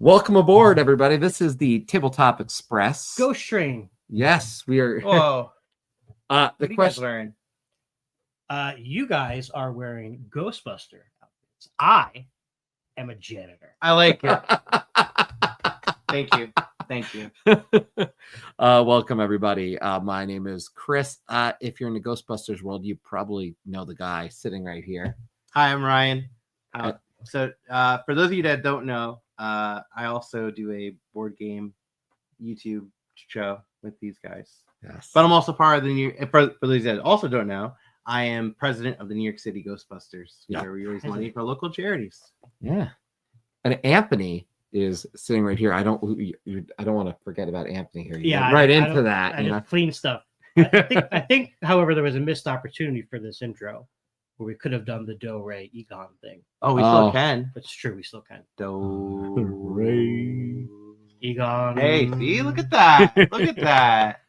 Welcome aboard, everybody. This is the Tabletop Express. Ghost Train. Yes, we are. Whoa. The What are you guys question. wearing? You guys are wearing Ghostbuster outfits. I am a janitor. I like it. Thank you. Thank you. Welcome, everybody. My name is Chris. If you're in the Ghostbusters world, you probably know the guy sitting right here. Hi, I'm Ryan. So for those of you that don't know, I also do a board game YouTube show with these guys. Yes. But I'm also part of the New. For those that also don't know, I am president of the New York City Ghostbusters, where we raise money for local charities. Yeah. And Anthony is sitting right here. I don't want to forget about Anthony here. Yeah, right I into don't- that. I You know? just clean stuff. I think, however, there was a missed opportunity for this intro where we could have done the Do Ray Egon thing. Oh, we Oh. still can. It's true, we still can. Do. Egon. Hey, see, look at that. Look at that.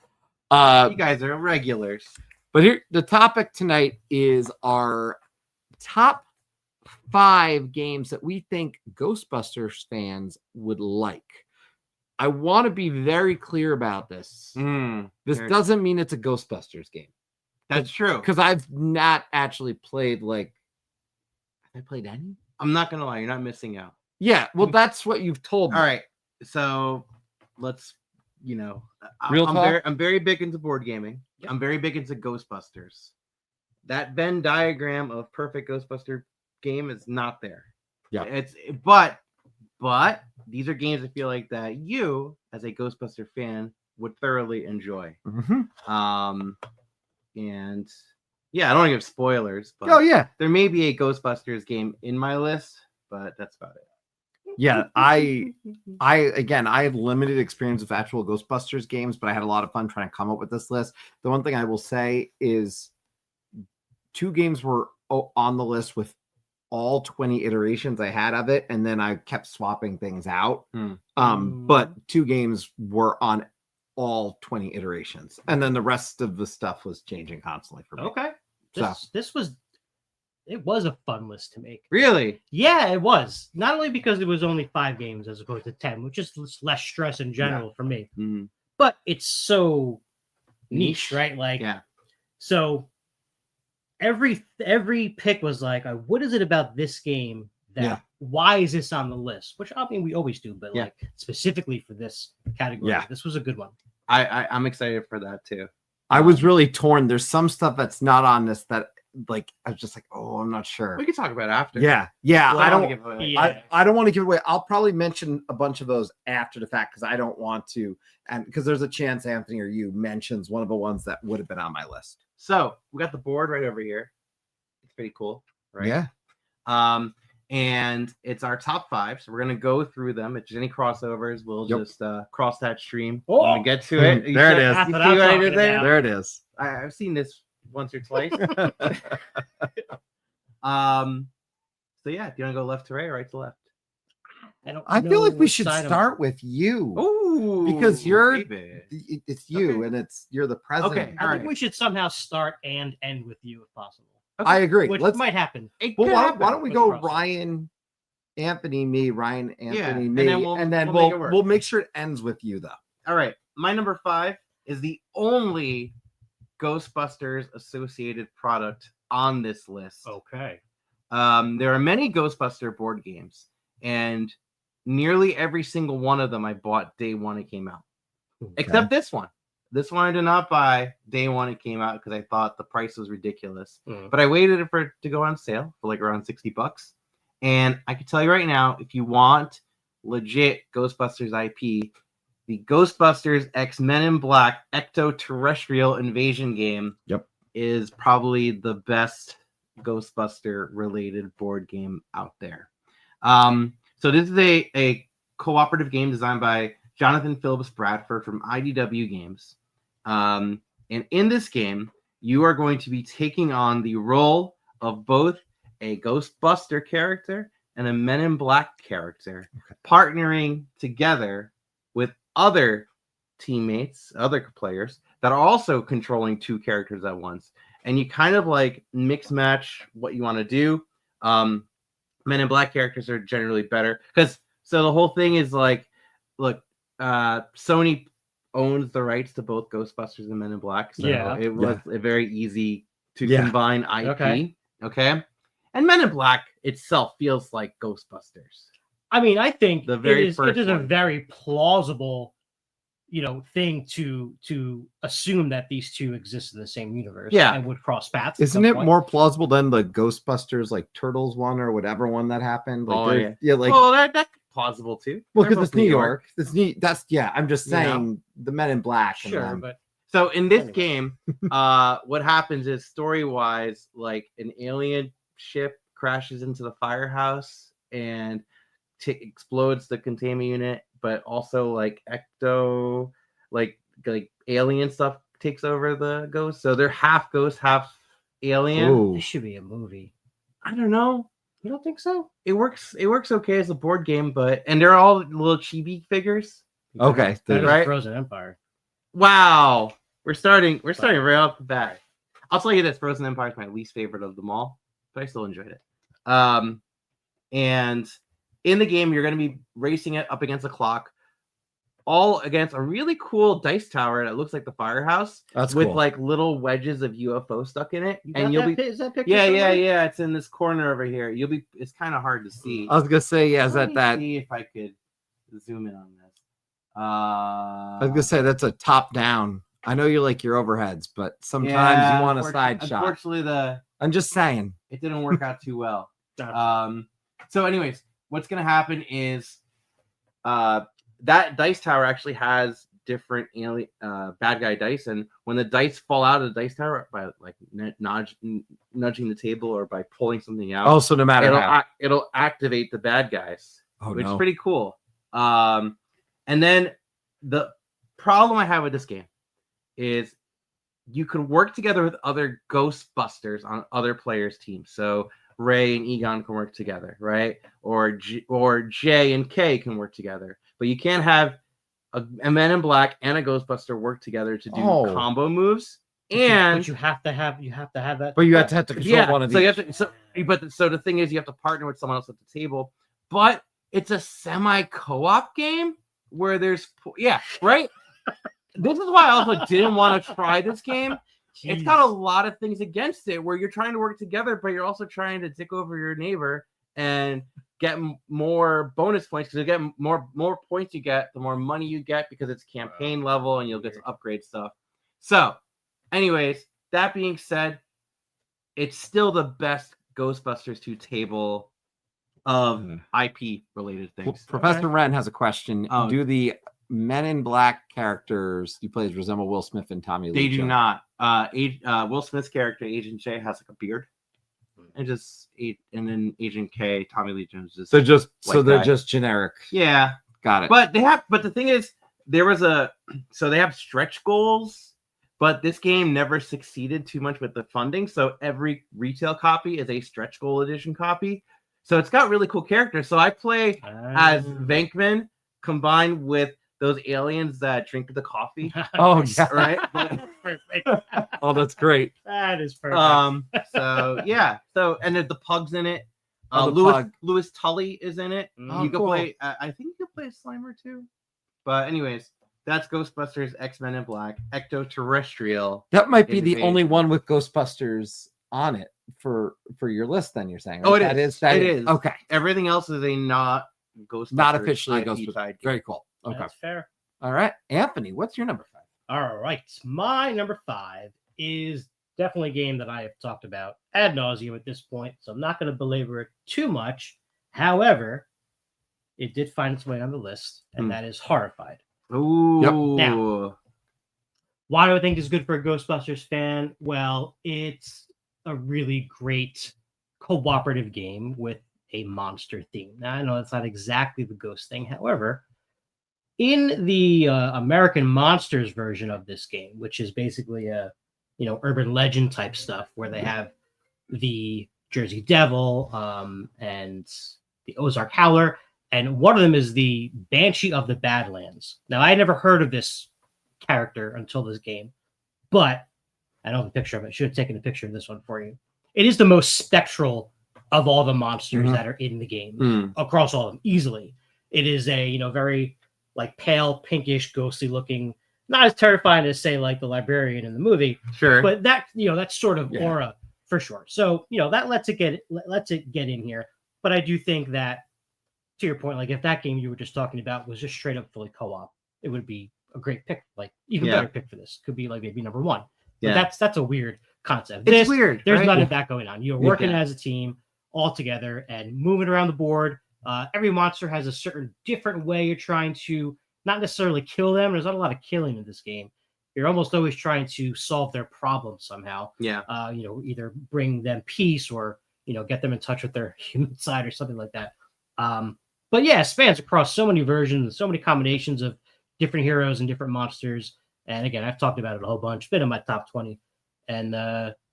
You guys are regulars. But here, the topic tonight is our top 5 games that we think Ghostbusters fans would like. I want to be very clear about this. This doesn't mean it's a Ghostbusters game. That's true. Because I've not actually played, like, have I played any? I'm not going to lie. You're not missing out. Yeah, well, that's what you've told me. All right. So let's, Real talk? I'm very big into board gaming. Yep. I'm very big into Ghostbusters. That Venn diagram of perfect Ghostbuster game is not there. Yeah. But these are games I feel like that you, as a Ghostbuster fan, would thoroughly enjoy. Mm-hmm. And yeah, I don't want to give spoilers, but Oh, yeah. there may be a Ghostbusters game in my list, but that's about it. Yeah, I have limited experience with actual Ghostbusters games, but I had a lot of fun trying to come up with this list. The one thing I will say is 2 games were on the list with all 20 iterations I had of it, and then I kept swapping things out. But 2 games were on all 20 iterations, and then the rest of the stuff was changing constantly for me. Okay. It was a fun list to make. Really? Yeah, it was. Not only because it was only 5 games as opposed to 10, which is less stress in general for me, but it's so niche, right? Like, yeah. So every pick was like, what is it about this game that why is this on the list? Which I mean we always do, but like specifically for this category, this was a good one. I'm excited for that too. I was really torn. There's some stuff that's not on this that, like, I was just like, oh, I'm not sure. We can talk about it after. Yeah. Well, I don't give away. I don't want to give away. I'll probably mention a bunch of those after the fact because I don't want to, and because there's a chance Anthony or you mentions one of the ones that would have been on my list. So we got the board right over here. It's pretty cool, right? Yeah. And it's our top 5. So we're gonna go through them. If there's any crossovers, we'll just cross that stream when we get to it. There it is. You see what I did there? There it is. I've seen this once or twice. So yeah, do you want to go left to right or right to left? I feel like we should start with you. Ooh, because baby. it's you and you're the president. Okay, I think we should somehow start and end with you if possible. Okay. I agree. Which might happen. Well, why don't we go Let's cross. Ryan, Anthony, me, Ryan, Anthony, and me, then we'll make sure it ends with you though. All right, my number 5 is the only Ghostbusters associated product on this list. Okay. There are many Ghostbuster board games, and nearly every single one of them I bought day one it came out, except this one. This one I did not buy day one it came out because I thought the price was ridiculous. But I waited for it to go on sale for like around $60. And I can tell you right now, if you want legit Ghostbusters IP, the Ghostbusters X Men in Black Ecto-Terrestrial Invasion game is probably the best Ghostbuster related board game out there. So this is a cooperative game designed by Jonathan Phillips Bradford from IDW Games. And in this game, you are going to be taking on the role of both a Ghostbuster character and a Men in Black character, partnering together with other teammates, other players that are also controlling 2 characters at once. And you kind of like mix match what you want to do. Men in Black characters are generally better because So the whole thing is like, look, Sony owns the rights to both Ghostbusters and Men in Black, so Yeah. it was very easy to Yeah. combine IP. Okay. Okay, and Men in Black itself feels like Ghostbusters. I mean, I think The very it is first a one. very plausible, thing to assume that these two exist in the same universe. Yeah. And would cross paths. at Isn't some it point. more plausible than the Ghostbusters like Turtles one or whatever one that happened? Like, Oh, they're- yeah. like Oh, that's plausible too. well, They're because it's both New York. That's I'm just You know? saying the Men in Black. and Sure, them. but So in this Anyway. game, what happens is story-wise, like an alien ship crashes into the firehouse and explodes the containment unit, but also like like alien stuff takes over the ghost. So they're half ghost, half alien. Ooh. this should be a movie. I don't know. You don't think so? It works okay as a board game, and they're all little chibi figures. Okay, That is Right. Frozen Empire. Wow. We're starting right off the bat. I'll tell you this, Frozen Empire is my least favorite of them all, but I still enjoyed it. And in the game, you're going to be racing it up against a clock, all against a really cool dice tower that looks like the firehouse That's with cool. like little wedges of UFO stuck in it. You And got you'll that be is that picture? yeah, somewhere? it's in this corner over here. It's kind of hard to see. I was gonna say, yeah, is Let me that? see if I could zoom in on this. I was gonna say that's a top down. I know you like your overheads, but sometimes yeah, you want a side shot. Unfortunately, I'm just saying. it didn't work out too well. Gotcha. So anyways, what's gonna happen is that dice tower actually has different alien bad guy dice, and when the dice fall out of the dice tower by like nudging the table or by pulling something out, Also, no matter how. it'll activate the bad guys, Oh which is no. pretty cool. And then the problem I have with this game is you can work together with other Ghostbusters on other players' teams. So Ray and Egon can work together, right? Or Jay and Kay can work together. But you can't have a Men in Black and a Ghostbuster work together to do combo moves. And but you have to have that. But you have to control one of so these. you have to, so the thing is you have to partner with someone else at the table. But it's a semi-co-op game where there's right. This is why I also didn't want to try this game. It's got a lot of things against it where you're trying to work together, but you're also trying to dick over your neighbor and get more bonus points because you get more points you get, the more money you get because it's campaign level and you'll get to upgrade stuff. So, anyways, that being said, it's still the best Ghostbusters 2 table of IP related Well, things. Professor Wren has a question. Oh. Do the Men in Black characters you play resemble Will Smith and Tommy Lee They do Jones? not. Will Smith's character, Agent J, has like a beard. And then Agent K, Tommy Lee Jones is So just White they're guy. just generic. yeah. Got it. But the thing is, they have stretch goals, but this game never succeeded too much with the funding. So every retail copy is a stretch goal edition copy. So it's got really cool characters. So I play as Venkman combined with those aliens that drink the coffee. Oh yeah. Right? Perfect. Oh, that's great. That is perfect. So yeah. So and there's the pugs in it. Oh, the pug. Lewis Tully is in it. Oh, You can cool. play. I think you can play a Slimer too. But anyways, that's Ghostbusters X-Men in Black Ectoterrestrial. That might be the Invasion. only one with Ghostbusters on it for your list. Then you're saying, right? Oh, it That is. That It is. is. Okay. Everything else is a not Ghostbusters. Not officially a IP Ghostbusters. side game. Very cool. Okay. That's fair. All right, Anthony, what's your number 5? All right. My number 5 is definitely a game that I have talked about ad nauseum at this point, so I'm not going to belabor it too much. However, it did find its way on the list, and that is Horrified. Ooh. Yep. Now, why do I think it's good for a Ghostbusters fan? Well, it's a really great cooperative game with a monster theme. Now, I know it's not exactly the ghost thing. However, in the American Monsters version of this game, which is basically a urban legend type stuff, where they have the Jersey Devil and the Ozark Howler, and one of them is the Banshee of the Badlands. Now, I never heard of this character until this game, but I don't have a picture of it. I should have taken a picture of this one for you. It is the most spectral of all the monsters that are in the game across all of them easily. It is a very like pale, pinkish, ghostly looking, not as terrifying as say like the librarian in the movie, Sure. but that that sort of Yeah. aura for sure. So that lets it get in here. But I do think that, to your point, like if that game you were just talking about was just straight up fully co-op, it would be a great pick, like even better pick for this. Could be like maybe number one. But Yeah. that's a weird concept. It's weird. There's right? none of that going on. You're working as a team all together and moving around the board. Every monster has a certain different way you're trying to not necessarily kill them. There's not a lot of killing in this game. You're almost always trying to solve their problem somehow. Yeah. Either bring them peace or get them in touch with their human side or something like that. But yeah, it spans across so many versions, so many combinations of different heroes and different monsters. And again, I've talked about it a whole bunch. Been in my top 20, and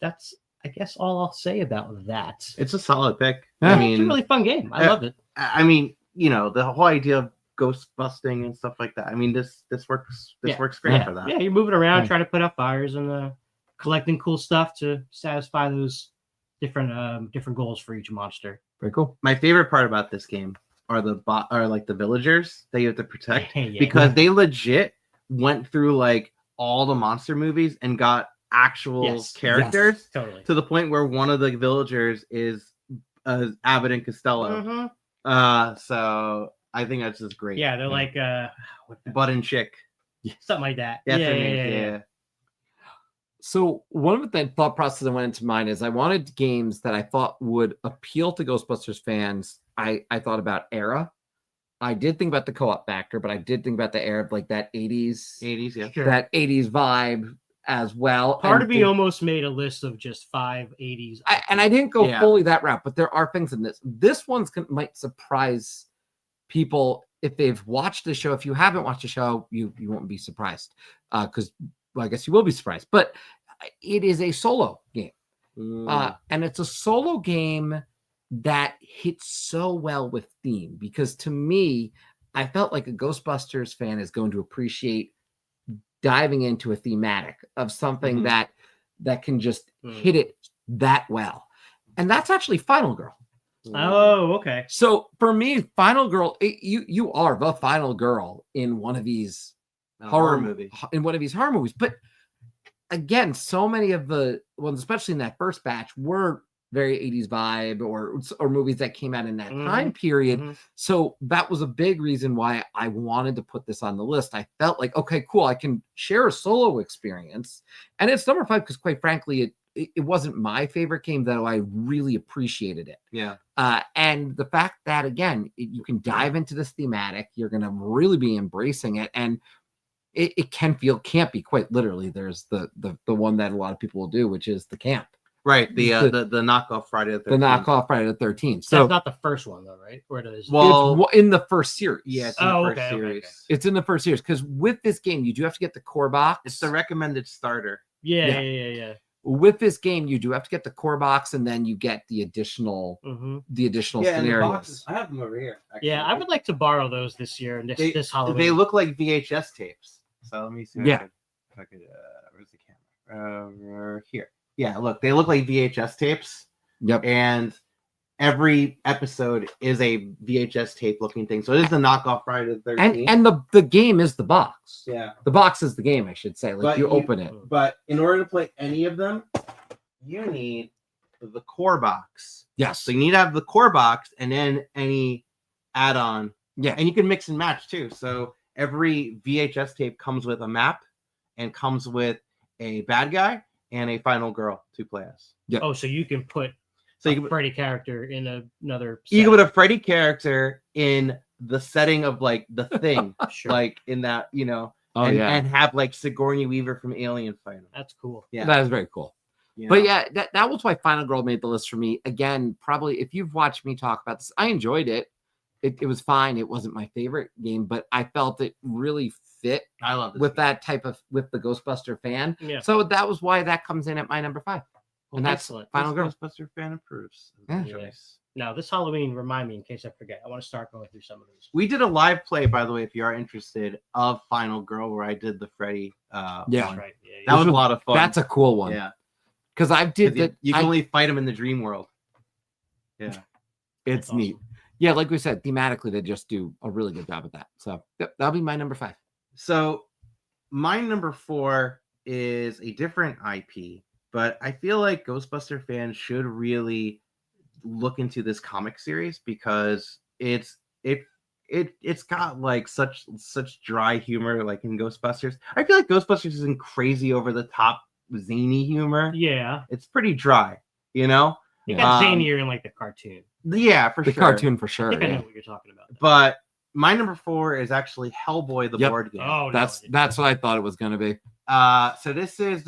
that's I guess all I'll say about that. It's a solid pick. Yeah. I mean, It's a really fun game. I loved it. I mean, the whole idea of ghost busting and stuff like that. I mean, this works. This works great for that. Yeah, you're moving around, Yeah. trying to put out fires and collecting cool stuff to satisfy those different goals for each monster. Very cool. My favorite part about this game are the villagers that you have to protect Yeah. because they legit went through like all the monster movies and got actual characters Totally. to the point where one of the villagers is Abbott and Costello. Mhm. So I think that's just great. Yeah, they're like Bud and Chick. something like that. That's yeah, their yeah, names, yeah. So one of the thought processes that went into mine is I wanted games that I thought would appeal to Ghostbusters fans. I thought about era. I did think about the co-op factor, but I did think about the era of like that 80s, 80s, yeah. Sure. that 80s vibe as well. Part And of me almost made a list of just 5 80s. I didn't go Yeah. fully that route, but there are things in this. This one's might surprise people if they've watched the show. If you haven't watched the show, you won't be surprised because I guess you will be surprised. But it is a solo game, and it's a solo game that hits so well with theme because to me, I felt like a Ghostbusters fan is going to appreciate diving into a thematic of something that can just hit it that well. And that's actually Final Girl. Oh, okay. So for me, Final Girl, you are the final girl in one of these horror movie. In one of these horror movies. But again, so many of the ones, especially in that first batch, were very 80s vibe or movies that came out in that time period. So that was a big reason why I wanted to put this on the list. I felt like, okay, cool, I can share a solo experience. And it's number 5 because quite frankly, it wasn't my favorite game, though I really appreciated it. Yeah. And the fact that, again, you can dive into this thematic, you're going to really be embracing it. And it can't be quite literally. There's the one that a lot of people will do, which is the camp. Right. The knockoff Friday the 13th. The knockoff Friday the 13th. So So that's not the first one, though, right? Or it is. Well, it's in the first series. yeah, it's in Oh, the first okay, series. okay. It's in the first series because with this game, you do have to get the core box. It's the recommended starter. Yeah. With this game, you do have to get the core box, and then you get the additional And scenarios. I have them over here. Actually. yeah, I would like to borrow those this year and this Halloween. They look like VHS tapes. So let me see. Yeah. If I could where's the camera? Here. Yeah, look, they look like VHS tapes. Yep. And every episode is a VHS tape looking thing. So it is the knockoff Friday the 13th. And the game is the box. yeah. The box is the game, I should say. Like But you you- open it. But in order to play any of them, you need the core box. Yes. So you need to have the core box and then any add-on. Yeah. And you can mix and match too. So every VHS tape comes with a map and comes with a bad guy and a final girl to play as. Oh, so you can put So a you can, Freddy character in another. you can put a Freddy character in the setting of like the thing, Sure. like in that, Oh, and have like Sigourney Weaver from Alien fight him. That's cool. Yeah. That is very cool. you But know? yeah, that was why Final Girl made the list for me. Again, probably if you've watched me talk about this, I enjoyed it. It was fine. It wasn't my favorite game, but I felt it really fit I love this with game. that type of with the Ghostbuster fan. Yeah. So that was why that comes in at my number 5. And that's Excellent. Final Girl. Ghostbuster fan approves. Yeah. Choice. Now, this Halloween, remind me in case I forget. I want to start going through some of these. We did a live play, by the way, if you are interested, of Final Girl, where I did the Freddy. Yeah. That's one. right. Yeah, That was a lot of fun. That's a cool one. yeah. Because I did 'Cause that. you can only fight him in the dream world. Yeah. It's That's neat. awesome. Yeah, like we said, thematically they just do a really good job at that. So yep, that'll be my number 5. So my number 4 is a different IP, but I feel like Ghostbuster fans should really look into this comic series because it's got like such dry humor like in Ghostbusters. I feel like Ghostbusters isn't crazy over the top zany humor. Yeah. It's pretty dry, you know? It got zanier in like the cartoon. Yeah, for The sure. cartoon for I sure. think I Yeah. know what you're talking about. But my number 4 is actually Hellboy the Yep. board game. Oh, That's what I thought it was going to be. So this is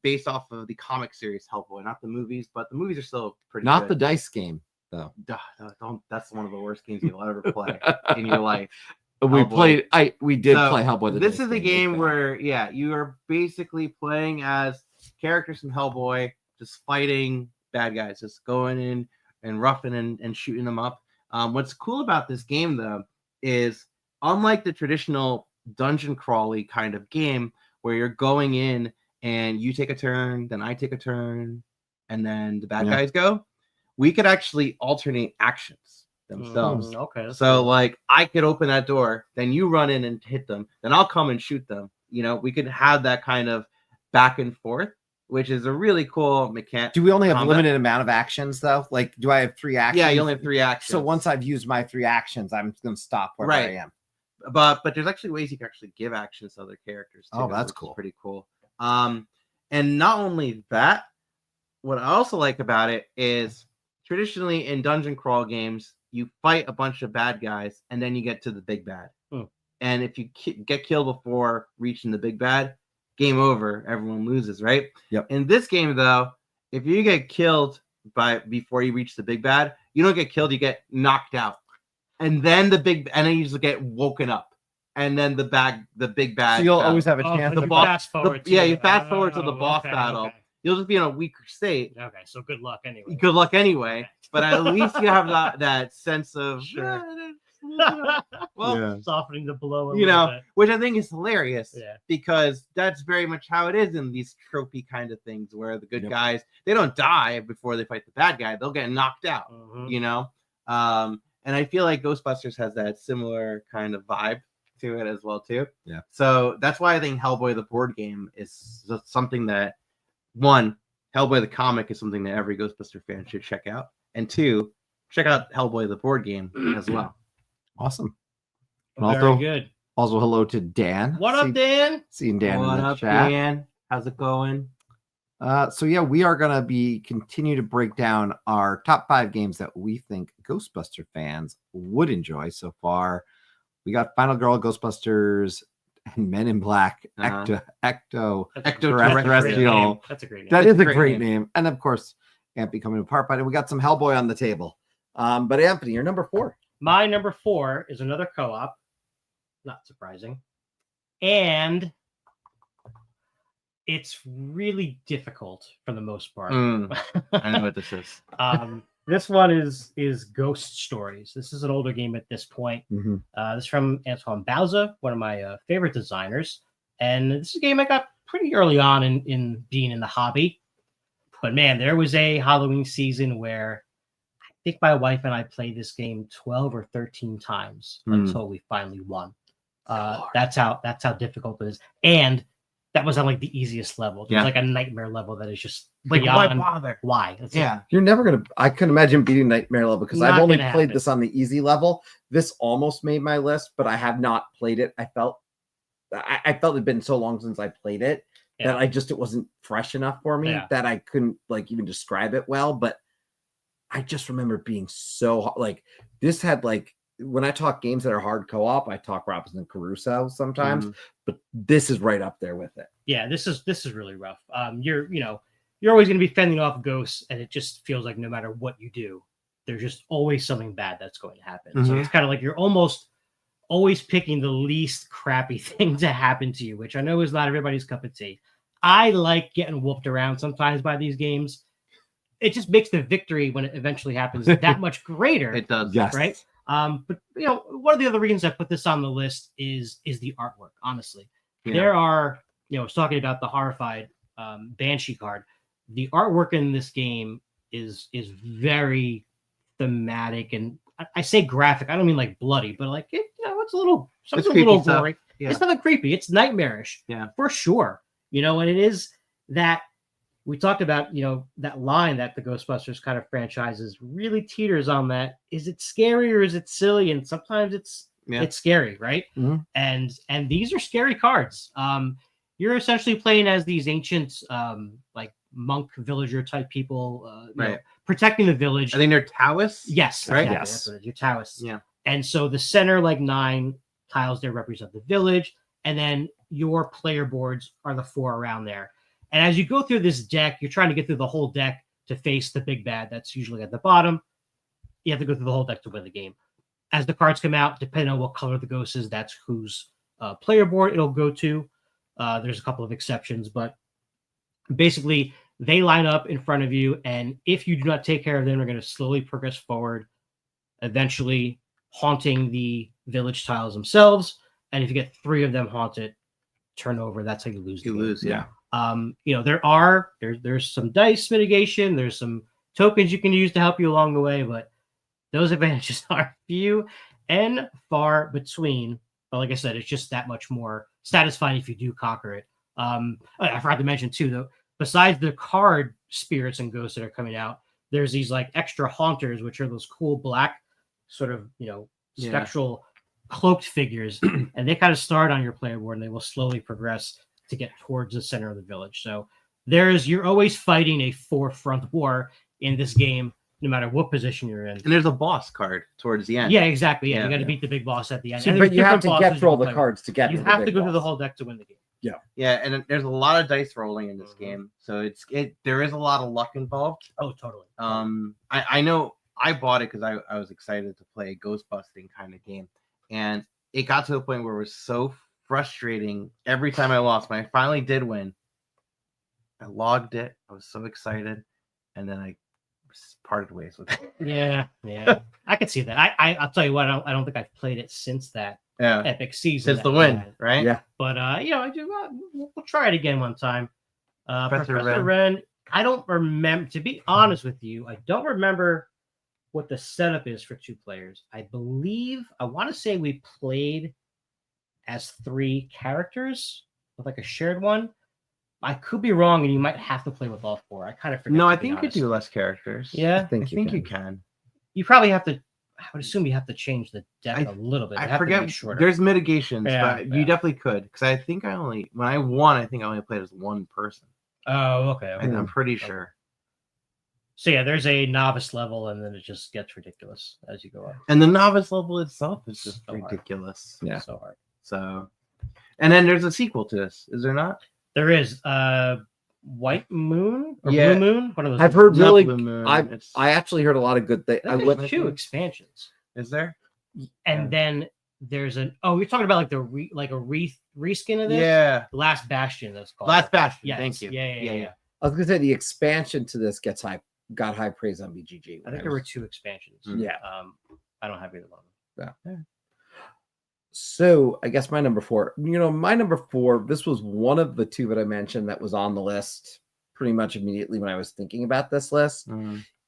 based off of the comic series Hellboy, not the movies, but the movies are still pretty Not good. the dice game though. That's one of the worst games you'll ever play in your life. We Hellboy. did play Hellboy. This is a game where you are basically playing as characters from Hellboy, just fighting bad guys, just going in and roughing and shooting them up. What's cool about this game though is unlike the traditional dungeon crawly kind of game where you're going in and you take a turn, then I take a turn, and then the bad guys go. We could actually alternate actions themselves. Okay. So like I could open that door, then you run in and hit them, then I'll come and shoot them. You know, we could have that kind of back and forth, which is a really cool mechanic. Do we only have a limited amount of actions though? Like, do I have 3 actions? Yeah, you only have 3 actions. So once I've used my 3 actions, I'm going to stop where I am. But there's actually ways you can actually give actions to other characters too. Oh, that's cool. Pretty cool. And not only that, what I also like about it is traditionally in dungeon crawl games, you fight a bunch of bad guys and then you get to the big bad. And if you get killed before reaching the big bad, game over. Everyone loses, right? Yep. In this game, though, if you get killed before you reach the big bad, you don't get killed. You get knocked out, and then you just get woken up, and then the big bad. So you'll always have a chance. You fast forward. You fast forward to the boss battle. Okay. You'll just be in a weaker state. Okay, so good luck anyway. Good luck anyway. Okay. But at least you have that sense of softening the blow a little bit. which I think is hilarious. Yeah. Because that's very much how it is in these tropey kind of things where the good guys, they don't die before they fight the bad guy. They'll get knocked out, you know? And I feel like Ghostbusters has that similar kind of vibe to it as well, too. Yeah. So that's why I think Hellboy the board game is something that, one, Hellboy the comic is something that every Ghostbuster fan should check out. And 2, check out Hellboy the board game as well. Awesome. Very good. Also, hello to Dan. What up, Dan? Seeing Dan What in the up, chat. Dan? How's it going? So yeah, we are gonna continue to break down our top 5 games that we think Ghostbuster fans would enjoy so far. We got Final Girl, Ghostbusters, and Men in Black, Extraterrestrial. That's a great name. That is a great name. And of course, Ampy coming apart, but we got some Hellboy on the table. But Anthony, you're number 4. My number 4 is another co-op. Not surprising. And it's really difficult for the most part. I know what this is. This one is Ghost Stories. This is an older game at this point. This is from Antoine Bauza, one of my favorite designers. And this is a game I got pretty early on in being in the hobby. But man, there was a Halloween season where I think my wife and I played this game 12 or 13 times until we finally won. That's how difficult it is. And that was on like the easiest level. There's like a nightmare level that is just Like, beyond why bother? Why. You're never gonna. I couldn't imagine beating Nightmare level because I've Not only gonna played happen. this on the easy level. This almost made my list, but I have not played it. I felt it'd been so long since I played it that it wasn't fresh enough for me that I couldn't like even describe it well. But I just remember it being so like this had like when I talk games that are hard co-op, I talk Robinson Crusoe sometimes, but this is right up there with it. Yeah, this is really rough. You're always going to be fending off ghosts, and it just feels like no matter what you do, there's just always something bad that's going to happen. So it's kind of like you're almost always picking the least crappy thing to happen to you, which I know is not everybody's cup of tea. I like getting whooped around sometimes by these games. It just makes the victory when it eventually happens that much greater. It does, yes. Right? But one of the other reasons I put this on the list is the artwork. Honestly, there are. I was talking about the Horrified Banshee card. The artwork in this game is very thematic and I say graphic. I don't mean like bloody, but like it's a little something a creepy little stuff. gory. Yeah. It's nothing creepy. It's nightmarish. Yeah. For sure. And it is that we talked about, that line that the Ghostbusters kind of franchises really teeters on that. Is it scary or is it silly? And sometimes it's scary, right? Mhm. And these are scary cards. You're essentially playing as these ancient, like monk villager type people, protecting the village. I think they're Taoists. Yes, right. exactly. Yes. That's what it is. You're Taoists. Yeah. And so the center, like 9 tiles there represent the village, and then your player boards are the 4 around there. And as you go through this deck, you're trying to get through the whole deck to face the big bad that's usually at the bottom. You have to go through the whole deck to win the game. As the cards come out, depending on what color the ghost is, that's whose player board it'll go to. There's a couple of exceptions, but basically they line up in front of you, and if you do not take care of them, they're going to slowly progress forward, eventually haunting the village tiles themselves. And if you get 3 of them haunted, turn over. That's how you lose. You lose, yeah. There's some dice mitigation. There's some tokens you can use to help you along the way, but those advantages are few and far between. But like I said, it's just that much more satisfying if you do conquer it. I forgot to mention too, though, besides the card spirits and ghosts that are coming out, there's these like extra haunters, which are those cool black sort of, spectral cloaked figures, and they kind of start on your player board and they will slowly progress to get towards the center of the village. So you're always fighting a 4-front war in this game, no matter what position you're in. And there's a boss card towards the end. Yeah, exactly. Yeah, Yeah. you got to beat the big boss at the end. See, And but there's you have different to get bosses through all can the play. cards to get. You to have the to big go through the boss. whole deck to win the game. Yeah, and there's a lot of dice rolling in this game, so there is a lot of luck involved. Oh, totally. I know I bought it because I was excited to play a ghost busting kind of game, and it got to a point where it was so frustrating every time I lost. When I finally did win, I logged it. I was so excited, and then I parted ways with it. Yeah. I could see that. I'll tell you what. I don't think I've played it since that Yeah, epic season. since the win, right? Yeah. But I do. We'll try it again one time. Professor Wren. I don't remember. To be honest with you, I don't remember what the setup is for 2 players. I want to say we played as 3 characters with like a shared one. I could be wrong, and you might have to play with all 4. I kind of forget. No, I to be think you honest. could do less characters. Yeah, I think you can. you probably have to. I would assume you have to change the deck a little bit. They I have to be forget. shorter. There's mitigations, Yeah, but you definitely could. Because I think when I won, I think I only played as 1 person. Oh, okay. I'm pretty sure. So yeah, there's a novice level, and then it just gets ridiculous as you go up. And the novice level itself is just So hard. ridiculous. Yeah. So hard. So, and then there's a sequel to this, is there not? There is White Moon or Yeah. Blue Moon. One of those. I've heard Not really. Blue Moon, I it's- I actually heard a lot of good things. I think there's 2 expansions, Is there? and then there's an. Oh, you're talking about like reskin of this. Yeah. Last Bastion. That's called. Last Bastion. Yes. Thank you. Yeah. I was gonna say the expansion to this got high praise on BGG. I think there were 2 expansions. Yeah. I don't have either one. So I guess my number 4. My number 4. This was one of the 2 that I mentioned that was on the list pretty much immediately when I was thinking about this list.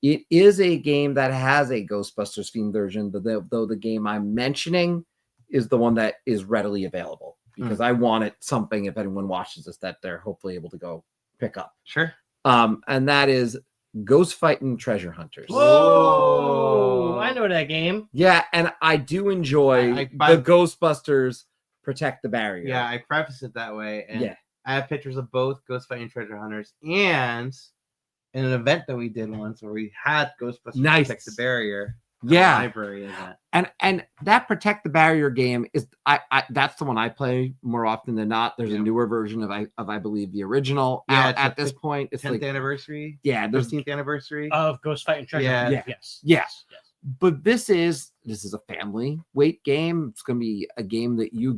It is a game that has a Ghostbusters themed version, though the game I'm mentioning is the one that is readily available because I wanted something, if anyone watches this, that they're hopefully able to go pick up. Sure. And that is Ghost Fighting Treasure Hunters. Whoa! I know that game. Yeah, and I do enjoy the Ghostbusters Protect the Barrier. Yeah, I preface it that way. And Yeah. I have pictures of both Ghost Fighting Treasure Hunters and in an event that we did once where we had Ghostbusters Nice. Protect the Barrier. Yeah. Library event. And that Protect the Barrier game is I that's the one I play more often than not. There's a newer version of I believe the original out it's at the this point. It's 10th like anniversary. yeah, there's 15th anniversary. Of Ghost Fighting Treasure. Yeah. Hunt. Yeah. Yes. Yes. But this is a family weight game. It's going to be a game that you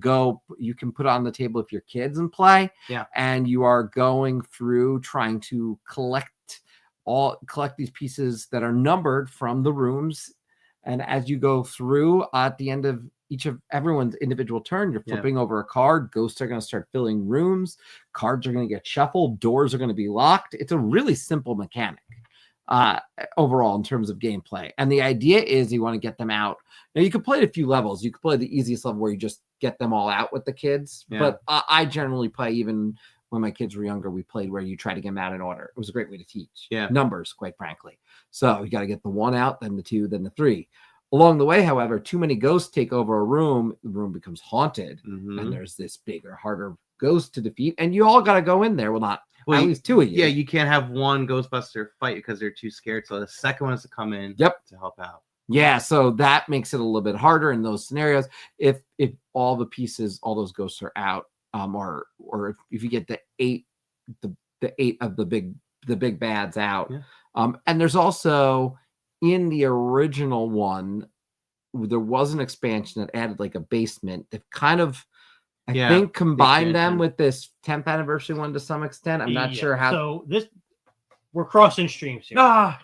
can put on the table with your kids and play. Yeah. And you are going through trying to collect these pieces that are numbered from the rooms. And as you go through at the end of everyone's individual turn, you're flipping over a card. Ghosts are going to start filling rooms. Cards are going to get shuffled. Doors are going to be locked. It's a really simple mechanic. overall in terms of gameplay. And the idea is you want to get them out. Now you could play it a few levels. You could play the easiest level where you just get them all out with the kids. Yeah. But I generally play, even when my kids were younger, we played where you try to get them out in order. It was a great way to teach numbers, quite frankly. So you got to get the 1 out, then the 2, then the 3. Along the way, however, too many ghosts take over a room. The room becomes haunted, and there's this bigger, harder ghost to defeat. And you all got to go in there. Well, at least 2 of you. Yeah, you can't have one Ghostbuster fight because they're too scared. So the second one has to come in to help out. Yeah, so that makes it a little bit harder in those scenarios. If all the pieces, all those ghosts are out, or if you get the 8 of the big bads out. Yeah. And there's also, in the original one, there was an expansion that added like a basement that kind of, I think, combined them with this 10th anniversary one to some extent. I'm not sure how. So we're crossing streams here.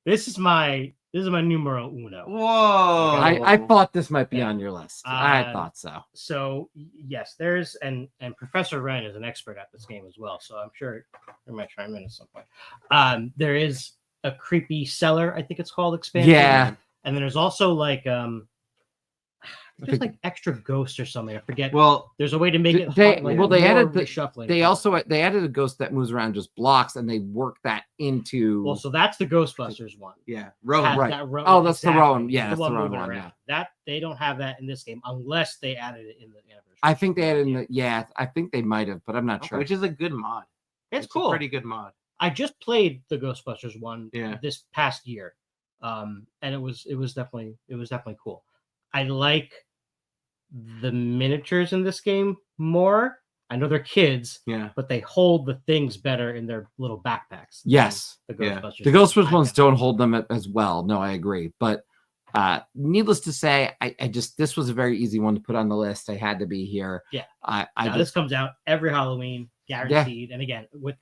This is my numero uno. Whoa! I thought this might be on your list. I thought so. So yes, there's and Professor Wren is an expert at this game as well. So I'm sure I might chime in at some point. There is a creepy cellar, I think it's called, expansion. Yeah. And then there's also like there's like extra ghosts or something. I forget. Well, there's a way to make it. They added the reshuffling. They added a ghost that moves around just blocks, and they work that into. Well, so that's the Ghostbusters one. Yeah, Rowan. Right. That's the Rowan. Yeah, that's the Rowan one. Yeah. That they don't have that in this game unless they added it in the anniversary. I think they added I think they might have, but I'm not sure. Which is a good mod. It's cool. A pretty good mod. I just played the Ghostbusters one this past year, and it was definitely cool. I like the miniatures in this game more. I know they're kids, but they hold the things better in their little backpacks. Yes, the Ghostbusters. The Ghostbusters ones don't hold them as well. No, I agree. But needless to say, I just, this was a very easy one to put on the list. I had to be here. Yeah. This comes out every Halloween, guaranteed. And again, with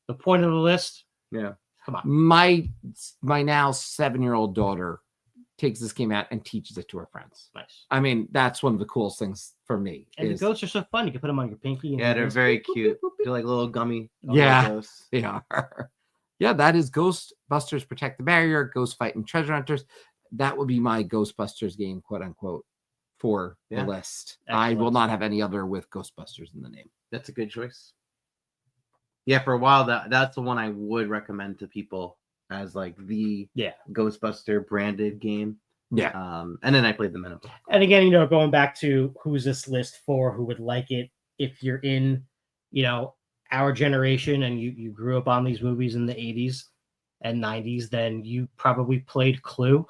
the point of the list. Yeah. Come on. My now 7-year-old daughter takes this game out and teaches it to her friends. Nice. I mean, that's one of the cool things for me. And the ghosts are so fun. You can put them on your pinky. And they're very cute. They're like little gummy. Ghosts. They are. Yeah, that is Ghostbusters Protect the Barrier, Ghost Fighting Treasure Hunters. That would be my Ghostbusters game, quote unquote, for the list. Excellent. I will not have any other with Ghostbusters in the name. That's a good choice. Yeah, for a while, that's the one I would recommend to people as like the Ghostbuster branded game. Yeah. And then I played the Minimum. And again, going back to who's this list for, who would like it, if you're in, our generation and you grew up on these movies in the 80s and 90s, then you probably played Clue.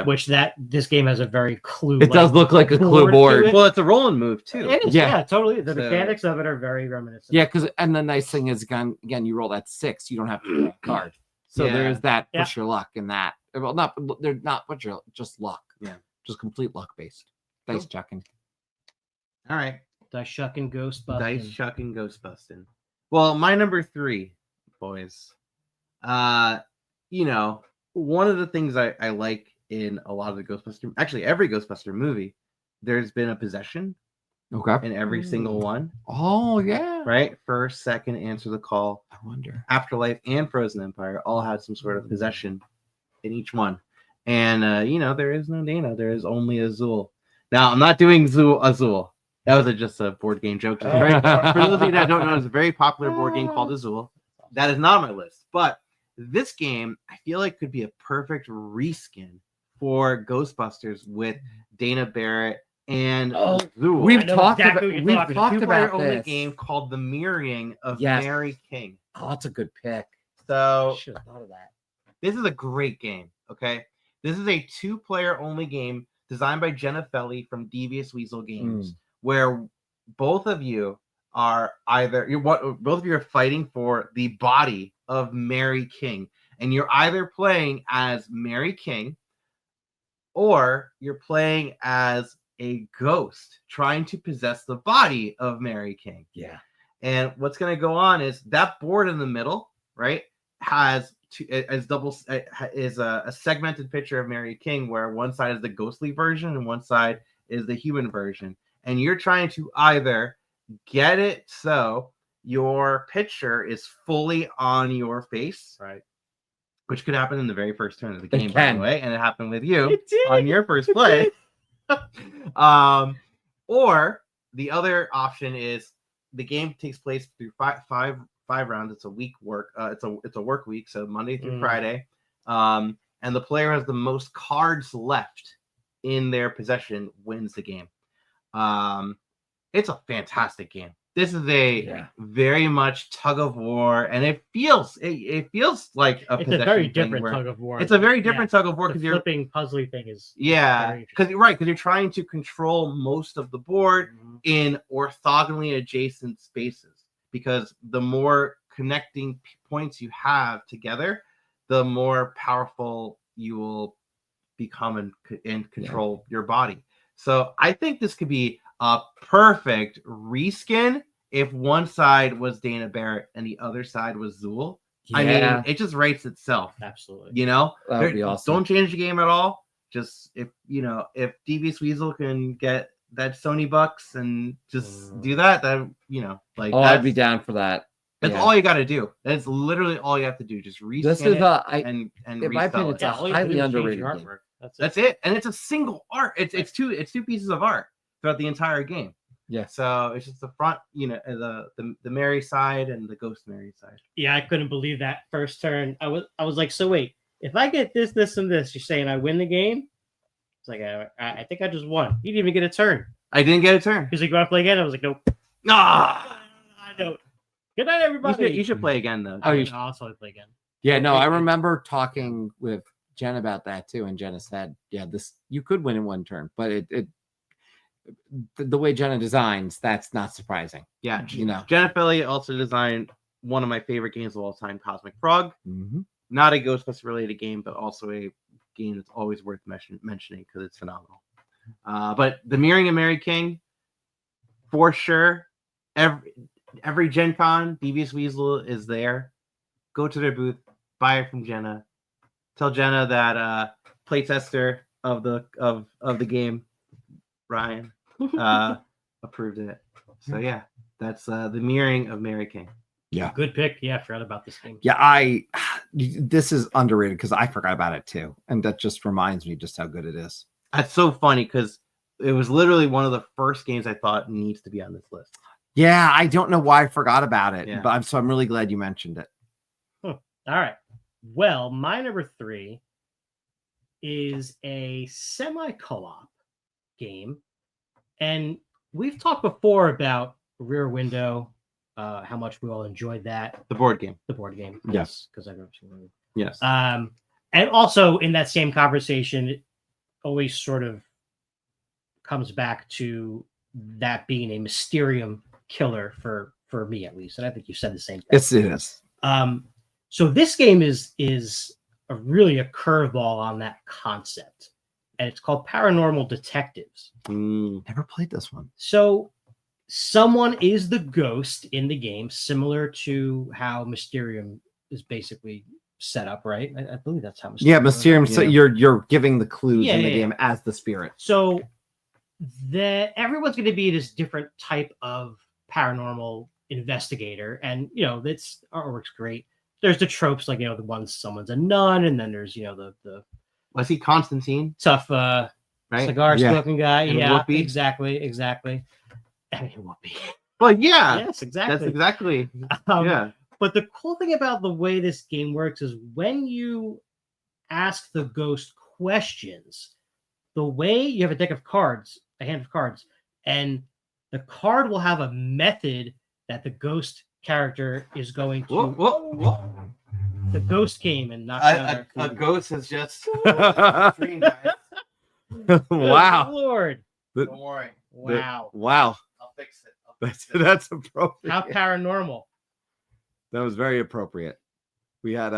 Which this game has a very Clue. It does look like a Clue board. Well, it's a roll and move too. It is, yeah totally. The mechanics of it are very reminiscent. Yeah, and the nice thing is, again, you roll that 6, you don't have to roll a card. So there's that push your luck in that. Well, they're not push your, just luck. Yeah, just complete luck based. Dice chucking. All right, dice chucking, Ghostbusting. Dice chucking, Ghostbusting. Well, my number 3, boys. One of the things I like in a lot of the Ghostbuster, actually every Ghostbuster movie, there's been a possession. Okay. In every single one. Oh, yeah. Right? First, second, Answer the Call. I wonder. Afterlife and Frozen Empire all had some sort of possession in each one. And, there is no Dana. There is only Azul. Now, I'm not doing Azul. That was just a board game joke. For those of you that don't know, it's a very popular board game called Azul. That is not on my list. But this game, I feel like, could be a perfect reskin for Ghostbusters with Dana Barrett and Azul. We've talked about only this game called The Mirroring of Mary King. Oh, that's a good pick. So should have thought of that. This is a great game. Okay, this is a 2-player only game designed by Jenna Felly from Devious Weasel Games, where both of you are both of you are fighting for the body of Mary King, and you're either playing as Mary King or you're playing as a ghost trying to possess the body of Mary King. Yeah. And what's going to go on is that board in the middle, right, has a segmented picture of Mary King, where one side is the ghostly version and one side is the human version. And you're trying to either get it so your picture is fully on your face, right, which could happen in the very first turn of the It game, by can. the way, and it happened with you It did. on your first play. Or the other option is the game takes place through five rounds. It's a week work. It's a work week, so Monday through Friday. And the player has the most cards left in their possession wins the game. It's a fantastic game. This is a very much tug of war, and it feels like it's a very different tug of war. It's a very different tug of war The because you're flipping puzzly thing is because you're trying to control most of the board in orthogonally adjacent spaces, because the more connecting points you have together, the more powerful you will become and control your body. So I think this could be a perfect reskin if one side was Dana Barrett and the other side was Zool. Yeah. I mean, it just writes itself. Absolutely. You know, That would be awesome. Don't change the game at all. Just if Devious Weasel can get that Sony bucks and just do that, like I'd be down for that. That's all you got to do. That's literally all you have to do. Just reskin This is it and in my opinion, it's a all you have to highly do is change underrated your game. artwork. That's it. And it's a single art. It's two pieces of art throughout the entire game. Yeah. So it's just the front, the Mary side and the Ghost Mary side. Yeah, I couldn't believe that first turn. I was like, so wait, if I get this, this, and this, you're saying I win the game? It's like I think I just won. You didn't even get a turn. I didn't get a turn. He's like, you want to play again? I was like, nope. Ah, I don't. Good night, everybody. you should play again though. I'll also play again. Yeah, no, I remember talking with Jen about that too, and Jenna said, "Yeah, this you could win in one turn, but the way Jenna designs, that's not surprising." Yeah, Jenna Philly also designed one of my favorite games of all time, Cosmic Frog. Mm-hmm. Not a Ghostbusters related game, but also a game that's always worth mentioning because it's phenomenal. But the Mirroring of Mary King, for sure. Every Gen Con, Devious Weasel is there. Go to their booth, buy it from Jenna. Tell Jenna that playtester of the game, Ryan, approved it. So yeah, that's the Mirroring of Mary King. Yeah, good pick. Yeah, I forgot about this game. Yeah, this is underrated because I forgot about it too, and that just reminds me just how good it is. That's so funny because it was literally one of the first games I thought needs to be on this list. Yeah, I don't know why I forgot about it, Yeah. but I'm really glad you mentioned it. All right. Well, my number 3 is a semi-co-op game, and we've talked before about Rear Window, how much we all enjoyed that. The board game. Yes, because I've never seen it. Yes. And also in that same conversation, it always sort of comes back to that being a Mysterium killer for me at least, and I think you said the same thing. Yes, it is. So this game is really a curveball on that concept, and it's called Paranormal Detectives. Never played this one. So someone is the ghost in the game, similar to how Mysterium is basically set up, right? I believe that's how Mysterium. Yeah, Mysterium. So you're giving the clues in the Yeah. game as the spirit. So that everyone's going to be this different type of paranormal investigator, and that's artwork's great. There's the tropes like the ones someone's a nun, and then there's the Was he Constantine? tough Right? cigar smoking guy. And Yeah, Whoopi. exactly. I mean, Whoopi. Well, yeah. Yes, exactly. That's exactly. Yeah. But the cool thing about the way this game works is when you ask the ghost questions, the way you have a hand of cards, and the card will have a method that the ghost character is going to. Whoa. The ghost came and knocked down our A food. ghost has just. Wow. Good Lord. Don't worry. Wow. Wow. I'll fix it. That's appropriate. How paranormal. That was very appropriate. We had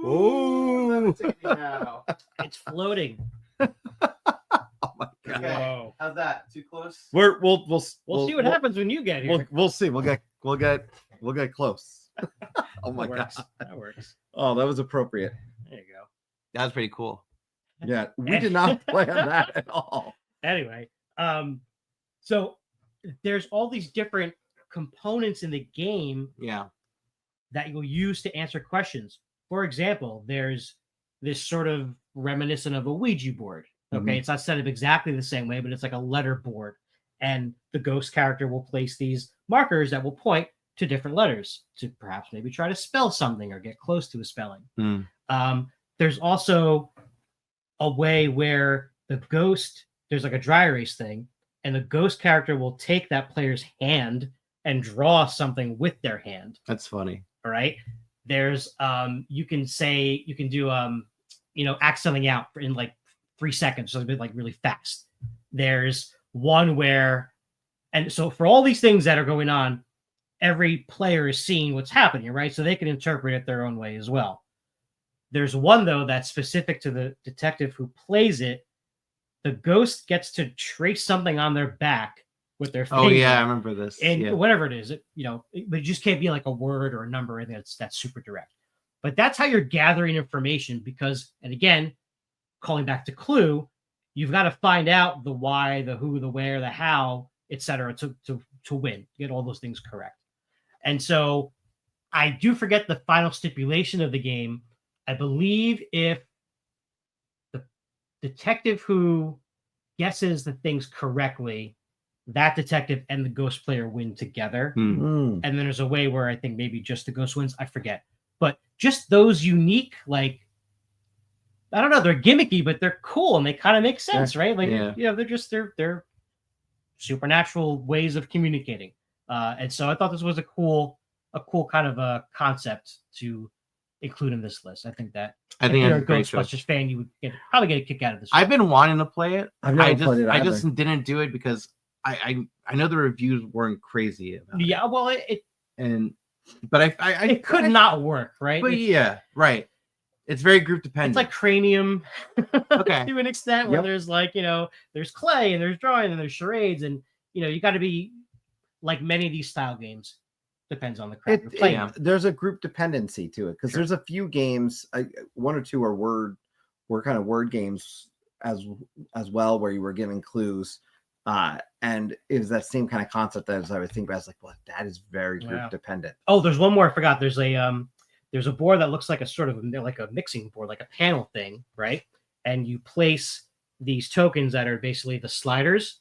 Ooh. Now. It's floating. Oh my god. Okay. Whoa. How's that? Too close? We'll see what happens when you get here. We'll see. We'll get close. Oh my That works. god. That works. Oh, that was appropriate. There you go. That was pretty cool. Yeah, we did not plan that at all. Anyway, so there's all these different components in the game Yeah. that you'll use to answer questions. for example, there's this sort of reminiscent of a Ouija board. Okay, it's not set up exactly the same way, but it's like a letter board, and the ghost character will place these markers that will point to different letters to perhaps maybe try to spell something or get close to a spelling. There's also a way where the ghost, there's like a dry erase thing, and the ghost character will take that player's hand and draw something with their hand. That's funny. All right. There's you can do act something out in like 3 seconds, so it's like really fast. There's one where, and so for all these things that are going on, every player is seeing what's happening, right? So they can interpret it their own way as well. There's one though that's specific to the detective who plays it. The ghost gets to trace something on their back with their finger. Oh yeah, I remember this. And whatever it is, but it just can't be like a word or a number, and that's super direct. But that's how you're gathering information because, and again, calling back to Clue, you've got to find out the why, the who, the where, the how, etc. to win, get all those things correct. And so I do forget the final stipulation of the game. I believe if the detective who guesses the things correctly, that detective and the ghost player win together. And then there's a way where I think maybe just the ghost wins. I forget. But just those unique, like, I don't know, they're gimmicky, but they're cool and they kind of make sense, right? Like, they're supernatural ways of communicating. And so I thought this was a cool kind of a concept to include in this list. I think if you're a Ghostbusters fan, you would probably get a kick out of this. I've been wanting to play it. I've never played it either. I just didn't do it because I know the reviews weren't crazy about it. Yeah, well, but it could not work, right? But right. It's very group dependent. It's like Cranium, okay, to an extent, where there's like there's clay and there's drawing and there's charades, and you got to be like many of these style games. Depends on the crowd you're playing. There's a group dependency to it because there's a few games, one or two are were kind of word games as well, where you were giving clues. And it was that same kind of concept that I would think about. I was like, well, that is very group dependent. Oh, there's one more I forgot. There's a board that looks like a sort of like a mixing board, like a panel thing, right? And you place these tokens that are basically the sliders.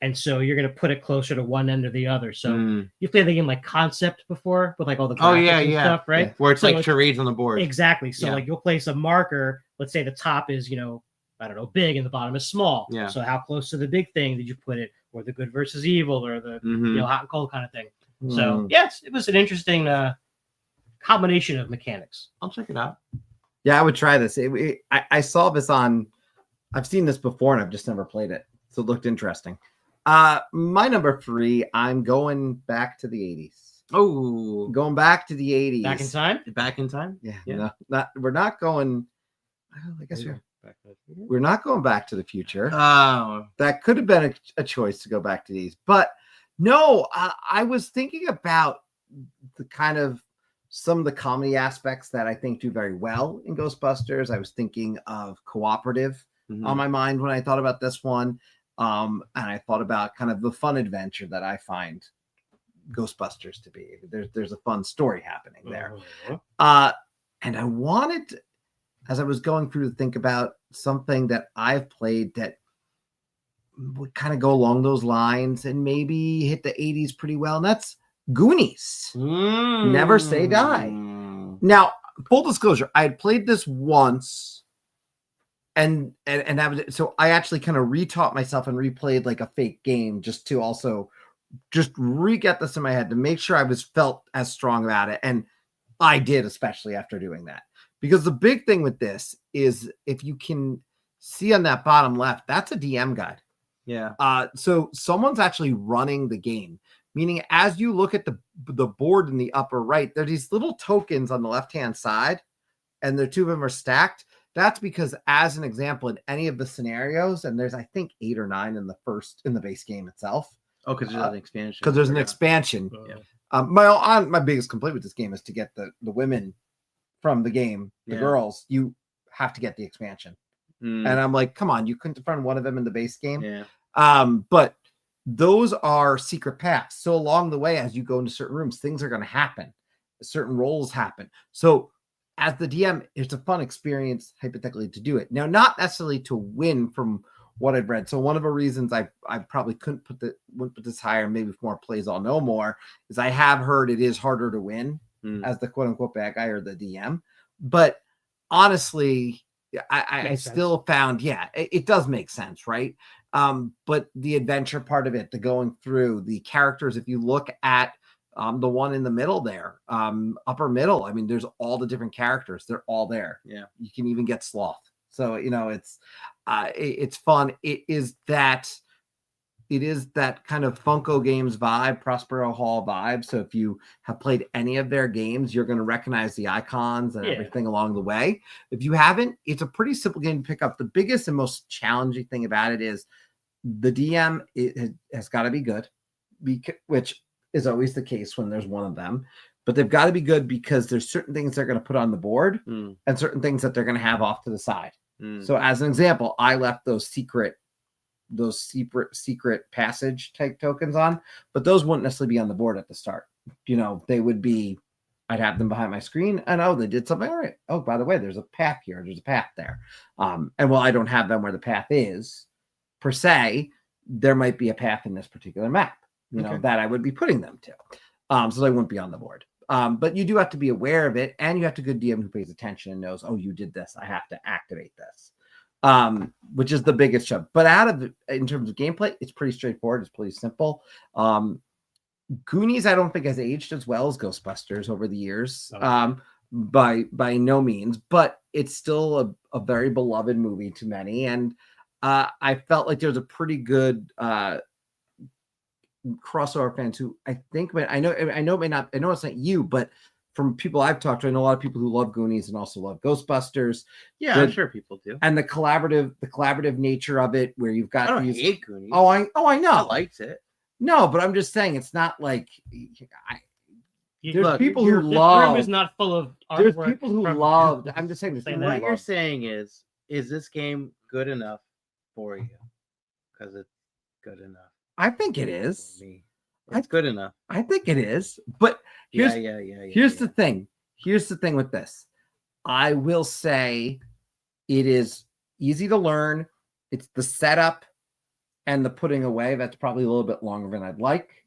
And so you're going to put it closer to one end or the other. So you played the game like Concept before with like all the graphics and stuff, right? Yeah. Where it's like charades on the board. Exactly. So like you'll place a marker. Let's say the top is, I don't know, big and the bottom is small. Yeah. So how close to the big thing did you put it? Or the good versus evil or the hot and cold kind of thing. So yes, it was an interesting combination of mechanics. I'll check it out. Yeah, I would try this. I saw this I've seen this before and I've just never played it. So it looked interesting. My number 3, I'm going back to the 80s. Oh, going back to the 80s. Back in time? Back in time? Yeah. No, we're not going. I guess we're not going back to the future. Oh, that could have been a choice to go back to these, but no. I was thinking about the kind of some of the comedy aspects that I think do very well in Ghostbusters. I was thinking of cooperative on my mind when I thought about this one. And I thought about kind of the fun adventure that I find Ghostbusters to be. There's a fun story happening there. And I wanted, as I was going through, to think about something that I've played that would kind of go along those lines and maybe hit the 80s pretty well. And that's Goonies. Never Say Die. Now, full disclosure, I had played this once. And that was it. So I actually kind of retaught myself and replayed like a fake game just to also just re-get this in my head to make sure I felt as strong about it. And I did, especially after doing that. Because the big thing with this is if you can see on that bottom left, that's a DM guide. Yeah. So someone's actually running the game, meaning as you look at the board in the upper right, there are these little tokens on the left-hand side, and the two of them are stacked. That's because, as an example, in any of the scenarios, and there's, I think, 8 or 9 in the base game itself. Oh, because there's an expansion. Because there's an expansion. Yeah. My biggest complaint with this game is to get the women from the game, the girls, you have to get the expansion. And I'm like, come on, you couldn't find one of them in the base game. Yeah. But those are secret paths. So along the way, as you go into certain rooms, things are going to happen. Certain roles happen. So as the DM, it's a fun experience hypothetically to do it. Now, not necessarily to win from what I've read. So one of the reasons I probably wouldn't put this higher, maybe if more plays I'll know more, is I have heard it is harder to win as the quote unquote bad guy or the DM. But honestly, I still found, it does make sense, right? But the adventure part of it, the going through the characters, if you look at the one in the middle there, upper middle, I mean, there's all the different characters. They're all there. Yeah. You can even get Sloth. So, it's fun. It is that kind of Funko Games vibe, Prospero Hall vibe. So if you have played any of their games, you're going to recognize the icons and everything along the way. If you haven't, it's a pretty simple game to pick up. The biggest and most challenging thing about it is the DM has got to be good, which is always the case when there's one of them. But they've got to be good because there's certain things they're going to put on the board and certain things that they're going to have off to the side. So as an example, I left those secret passage type tokens on, but those wouldn't necessarily be on the board at the start. They would be, I'd have them behind my screen and they did something. All right. Oh, by the way, there's a path here. There's a path there. And while I don't have them where the path is per se, there might be a path in this particular map, that I would be putting them to. So they wouldn't be on the board. But you do have to be aware of it, and you have to good DM who pays attention and knows, oh, you did this, I have to activate this, which is the biggest jump. But in terms of gameplay, it's pretty straightforward. It's pretty simple. Goonies, I don't think has aged as well as Ghostbusters over the years, by no means, but it's still a very beloved movie to many, and I felt like there's a pretty good crossover fans who I think, I know it's not you, but from people I've talked to, I know a lot of people who love Goonies and also love Ghostbusters. Yeah, I'm sure people do. And the collaborative nature of it, where you've got I don't hate Goonies. Oh, I know. I liked it. No, but I'm just saying it's not like there's people Your who love. room is not full of There's artwork people who from- loved. I'm just saying. What you're saying is this game good enough for you? Because it's good enough. I think it is. It's good enough. I think it is. But here's the thing. Here's the thing with this. I will say it is easy to learn. It's the setup and the putting away that's probably a little bit longer than I'd like.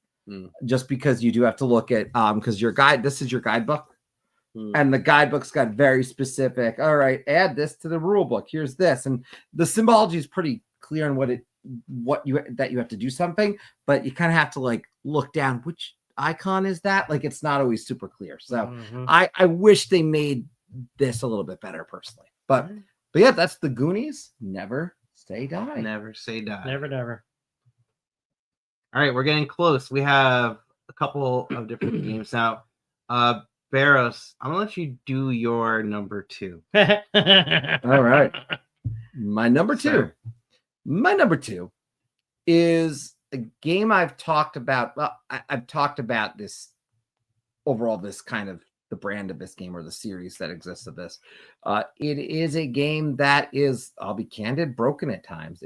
Just because you do have to look at because this is your guidebook. And the guidebook's got very specific. All right, add this to the rule book. Here's this, and the symbology is pretty clear on what you have to do something, but you kind of have to like look down which icon is that. Like it's not always super clear. So I wish they made this a little bit better personally. But yeah, that's the Goonies. Never say die. Never say die. Never. All right, we're getting close. We have a couple of different games now. Barros, I'm gonna let you do your number 2. All right. My number 2. Sir. My number 2 is a game I've talked about. Well, I've talked about this overall, this kind of the brand of this game or the series that exists of this. It is a game that is, I'll be candid, broken at times.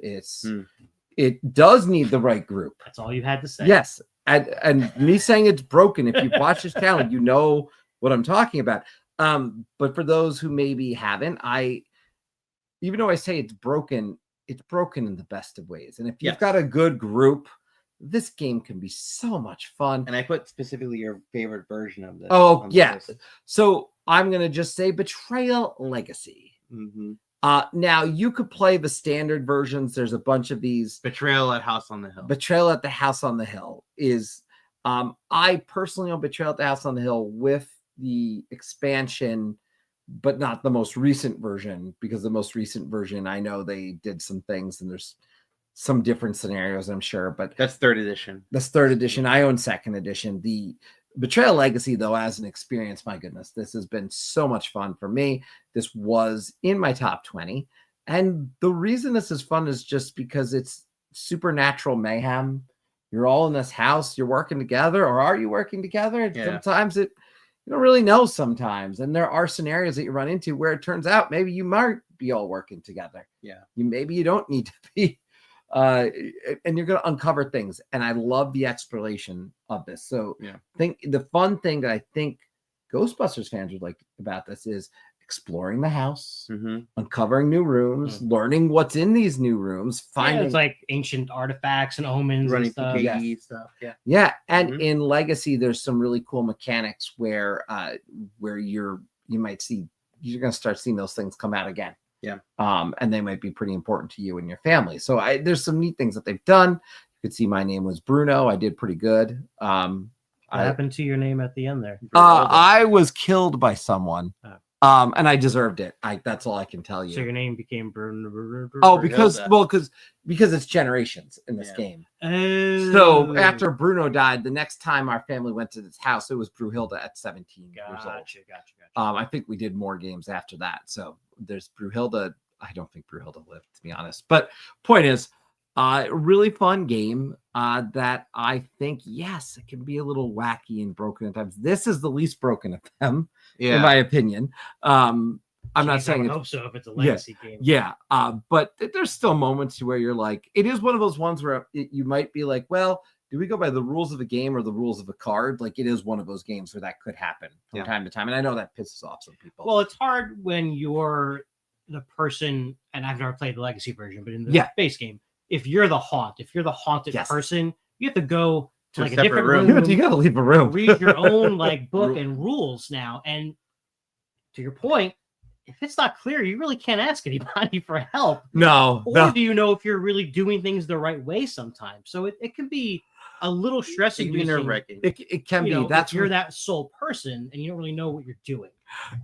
It does need the right group. That's all you had to say. Yes. And me saying it's broken, if you watch this channel, you know what I'm talking about. But for those who maybe haven't, even though I say it's broken in the best of ways. And if you've got a good group, this game can be so much fun. And I put specifically your favorite version of this. Oh, yes. So I'm going to just say Betrayal Legacy. Now, you could play the standard versions. There's a bunch of these. Betrayal at House on the Hill. Betrayal at the House on the Hill is, I personally own Betrayal at the House on the Hill with the expansion, but not the most recent version, because the most recent version, I know they did some things and there's some different scenarios, I'm sure, but that's 3rd edition. That's 3rd edition. I own 2nd edition. The Betrayal Legacy, though, as an experience, my goodness, this has been so much fun for me. This was in my top 20. And the reason this is fun is just because it's supernatural mayhem. You're all in this house, you're working together, or are you working together? Yeah. Sometimes you don't really know sometimes. And there are scenarios that you run into where it turns out maybe you might be all working together. Yeah. Maybe you don't need to be. And you're going to uncover things. And I love the exploration of this. So the fun thing that I think Ghostbusters fans would like about this is exploring the house, Mhm. uncovering new rooms, learning what's in these new rooms, finding it's like ancient artifacts and omens Running and stuff. PKE stuff. Yeah. Yeah, and Mhm. in Legacy, there's some really cool mechanics where you might see you're going to start seeing those things come out again. Yeah. And they might be pretty important to you and your family. So there's some neat things that they've done. You could see my name was Bruno. I did pretty good. What happened to your name at the end there? I was killed by someone. Oh. And I deserved it. That's all I can tell you. So your name became Bruno. Oh, because it's generations in this game. Oh. So after Bruno died, the next time our family went to this house, it was Brunhilde at 17 years old. Gotcha. I think we did more games after that. So there's Brunhilde. I don't think Brunhilde lived, to be honest. But point is, really fun game that I think, yes, it can be a little wacky and broken at times. This is the least broken of them, in my opinion. I'm not saying I hope so if it's a legacy game. Yeah. But there's still moments where you're like, it is one of those ones where you might be like, well, do we go by the rules of the game or the rules of a card? Like, it is one of those games where that could happen from time to time. And I know that pisses off some people. Well, it's hard when you're the person, and I've never played the legacy version, but in the base game, if you're the haunted person, you have to go to like a different room. You gotta leave a room. Read your own like book and rules now. And to your point, if it's not clear, you really can't ask anybody for help. No. Or do you know if you're really doing things the right way sometimes? So it can be a little stressing. It can be nerve-wracking. It can be. That's you're that sole person and you don't really know what you're doing.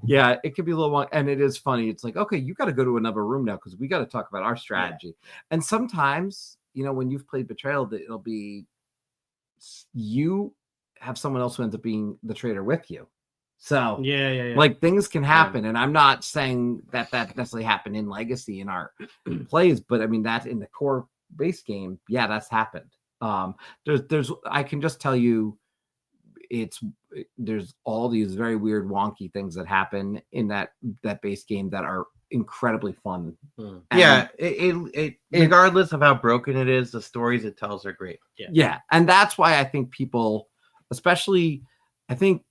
Yeah, it could be a little long, and it is funny. It's like, okay, you got to go to another room now because we got to talk about our strategy. Yeah. And sometimes, when you've played Betrayal, it'll be you have someone else who ends up being the traitor with you. So like things can happen, and I'm not saying that necessarily happened in Legacy in our plays, but I mean that in the core base game, that's happened. There's I can just tell you, there's all these very weird wonky things that happen in that base game that are incredibly fun. It regardless of how broken it is, the stories it tells are great. And that's why I think people, especially I think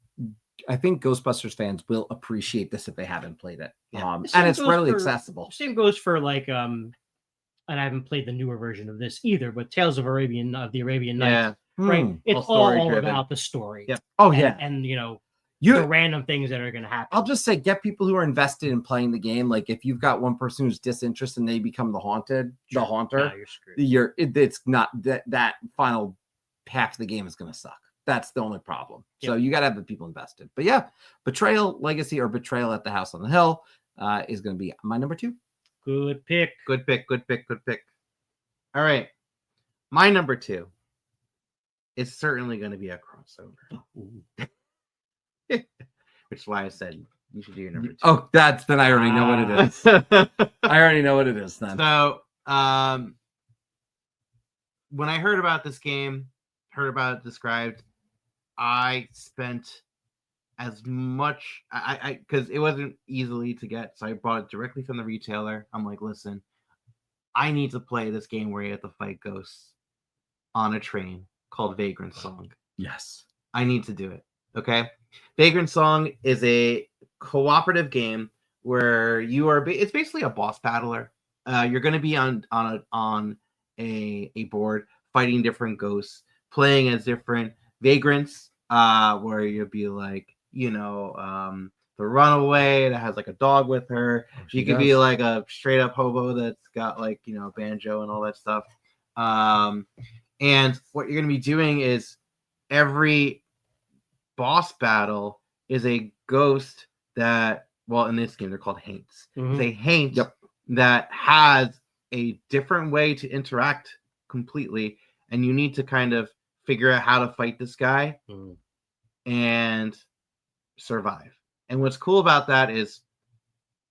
Ghostbusters fans will appreciate this if they haven't played it. And it's readily accessible. Same goes for like and I haven't played the newer version of this either, but Tales of the Arabian Nights. Right, it's all about the story. And the random things that are going to happen. I'll just say, get people who are invested in playing the game. Like if you've got one person who's disinterested and they become the haunter, you're screwed. It's not that final half of the game is going to suck. That's the only problem. So you got to have the people invested. But Betrayal Legacy or Betrayal at the House on the Hill is going to be my number 2. Good pick. All right, my number 2. It's certainly going to be a crossover. Which is why I said you should do your number 2. Oh, then I already know what it is. I already know what it is then. So, when I heard about this game, heard about it described, I spent as much, because it wasn't easily to get, so I bought it directly from the retailer. I'm like, listen, I need to play this game where you have to fight ghosts on a train called Vagrant Song. Yes. I need to do it. Okay. Vagrant Song is a cooperative game where it's basically a boss battler. You're going to be on a board fighting different ghosts, playing as different vagrants, where you'll be like, the runaway that has like a dog with her. You could be like a straight up hobo that's got like, banjo and all that stuff. And what you're going to be doing is every boss battle is a ghost that, well, in this game, they're called haints. Mm-hmm. It's a haint that has a different way to interact completely. And you need to kind of figure out how to fight this guy and survive. And what's cool about that is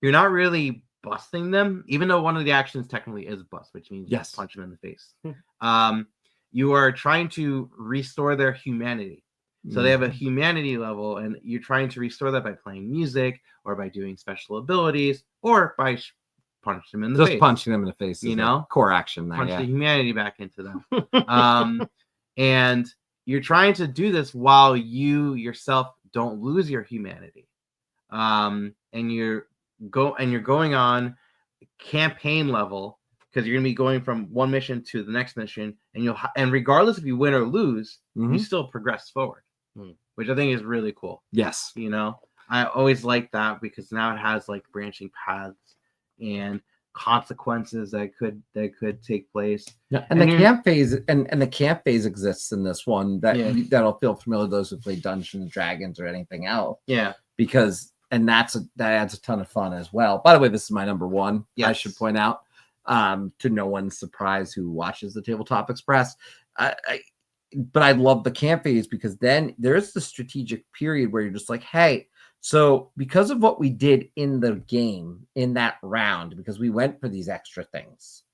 you're not really busting them, even though one of the actions technically is bust, which means you punch them in the face. You are trying to restore their humanity. So they have a humanity level, and you're trying to restore that by playing music or by doing special abilities or by punching them in the face. Just punching them in the face, core action. Punch the humanity back into them. And you're trying to do this while you yourself don't lose your humanity. And you're you're going on campaign level because you're gonna be going from one mission to the next mission, and regardless if you win or lose, you still progress forward, which I think is really cool. Yes. You know, I always like that because now it has like branching paths and consequences that could take place. Yeah, and the camp phase and the camp phase exists in this one that'll feel familiar to those who play Dungeons and Dragons or anything else. Yeah, because that adds a ton of fun as well. By the way, this is my number one. Yes. I should point out, to no one's surprise who watches the Tabletop Express. But I love the camp phase because then there's the strategic period where you're just like, hey, so because of what we did in the game in that round, because we went for these extra things,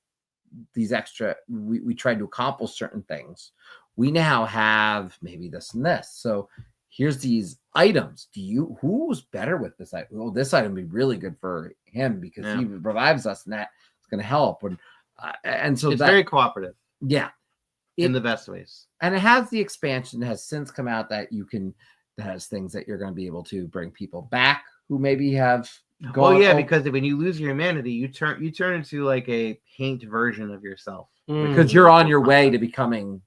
we tried to accomplish certain things. We now have maybe this and this. So here's these items. Who's better with this item? Well, this item would be really good for him because he revives us, and that's going to help. And so it's very cooperative. Yeah, in the best ways. And it has the expansion. It has since come out that has things that you're going to be able to bring people back who maybe have gone. Well, yeah, because when you lose your humanity, you turn into like a paint version of yourself because you're on your way to becoming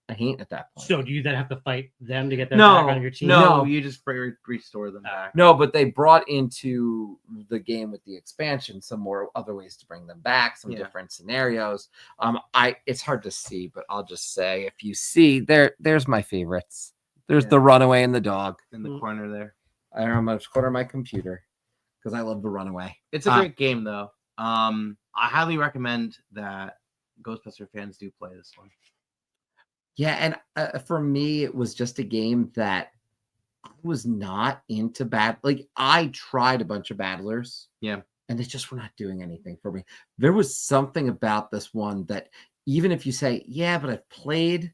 a Haint at that point. So do you then have to fight them to get them back on your team? No, you just restore them back. No, but they brought into the game with the expansion some more other ways to bring them back, some different scenarios. It's hard to see, but I'll just say if you see there's my favorites. There's the runaway and the dog in the corner there. I'm going to corner my computer because I love the runaway. It's a great game though. I highly recommend that Ghostbusters fans do play this one. Yeah, and for me, it was just a game that I was not into like, I tried a bunch of battlers. Yeah. And they just were not doing anything for me. There was something about this one that even if you say, yeah, but I've played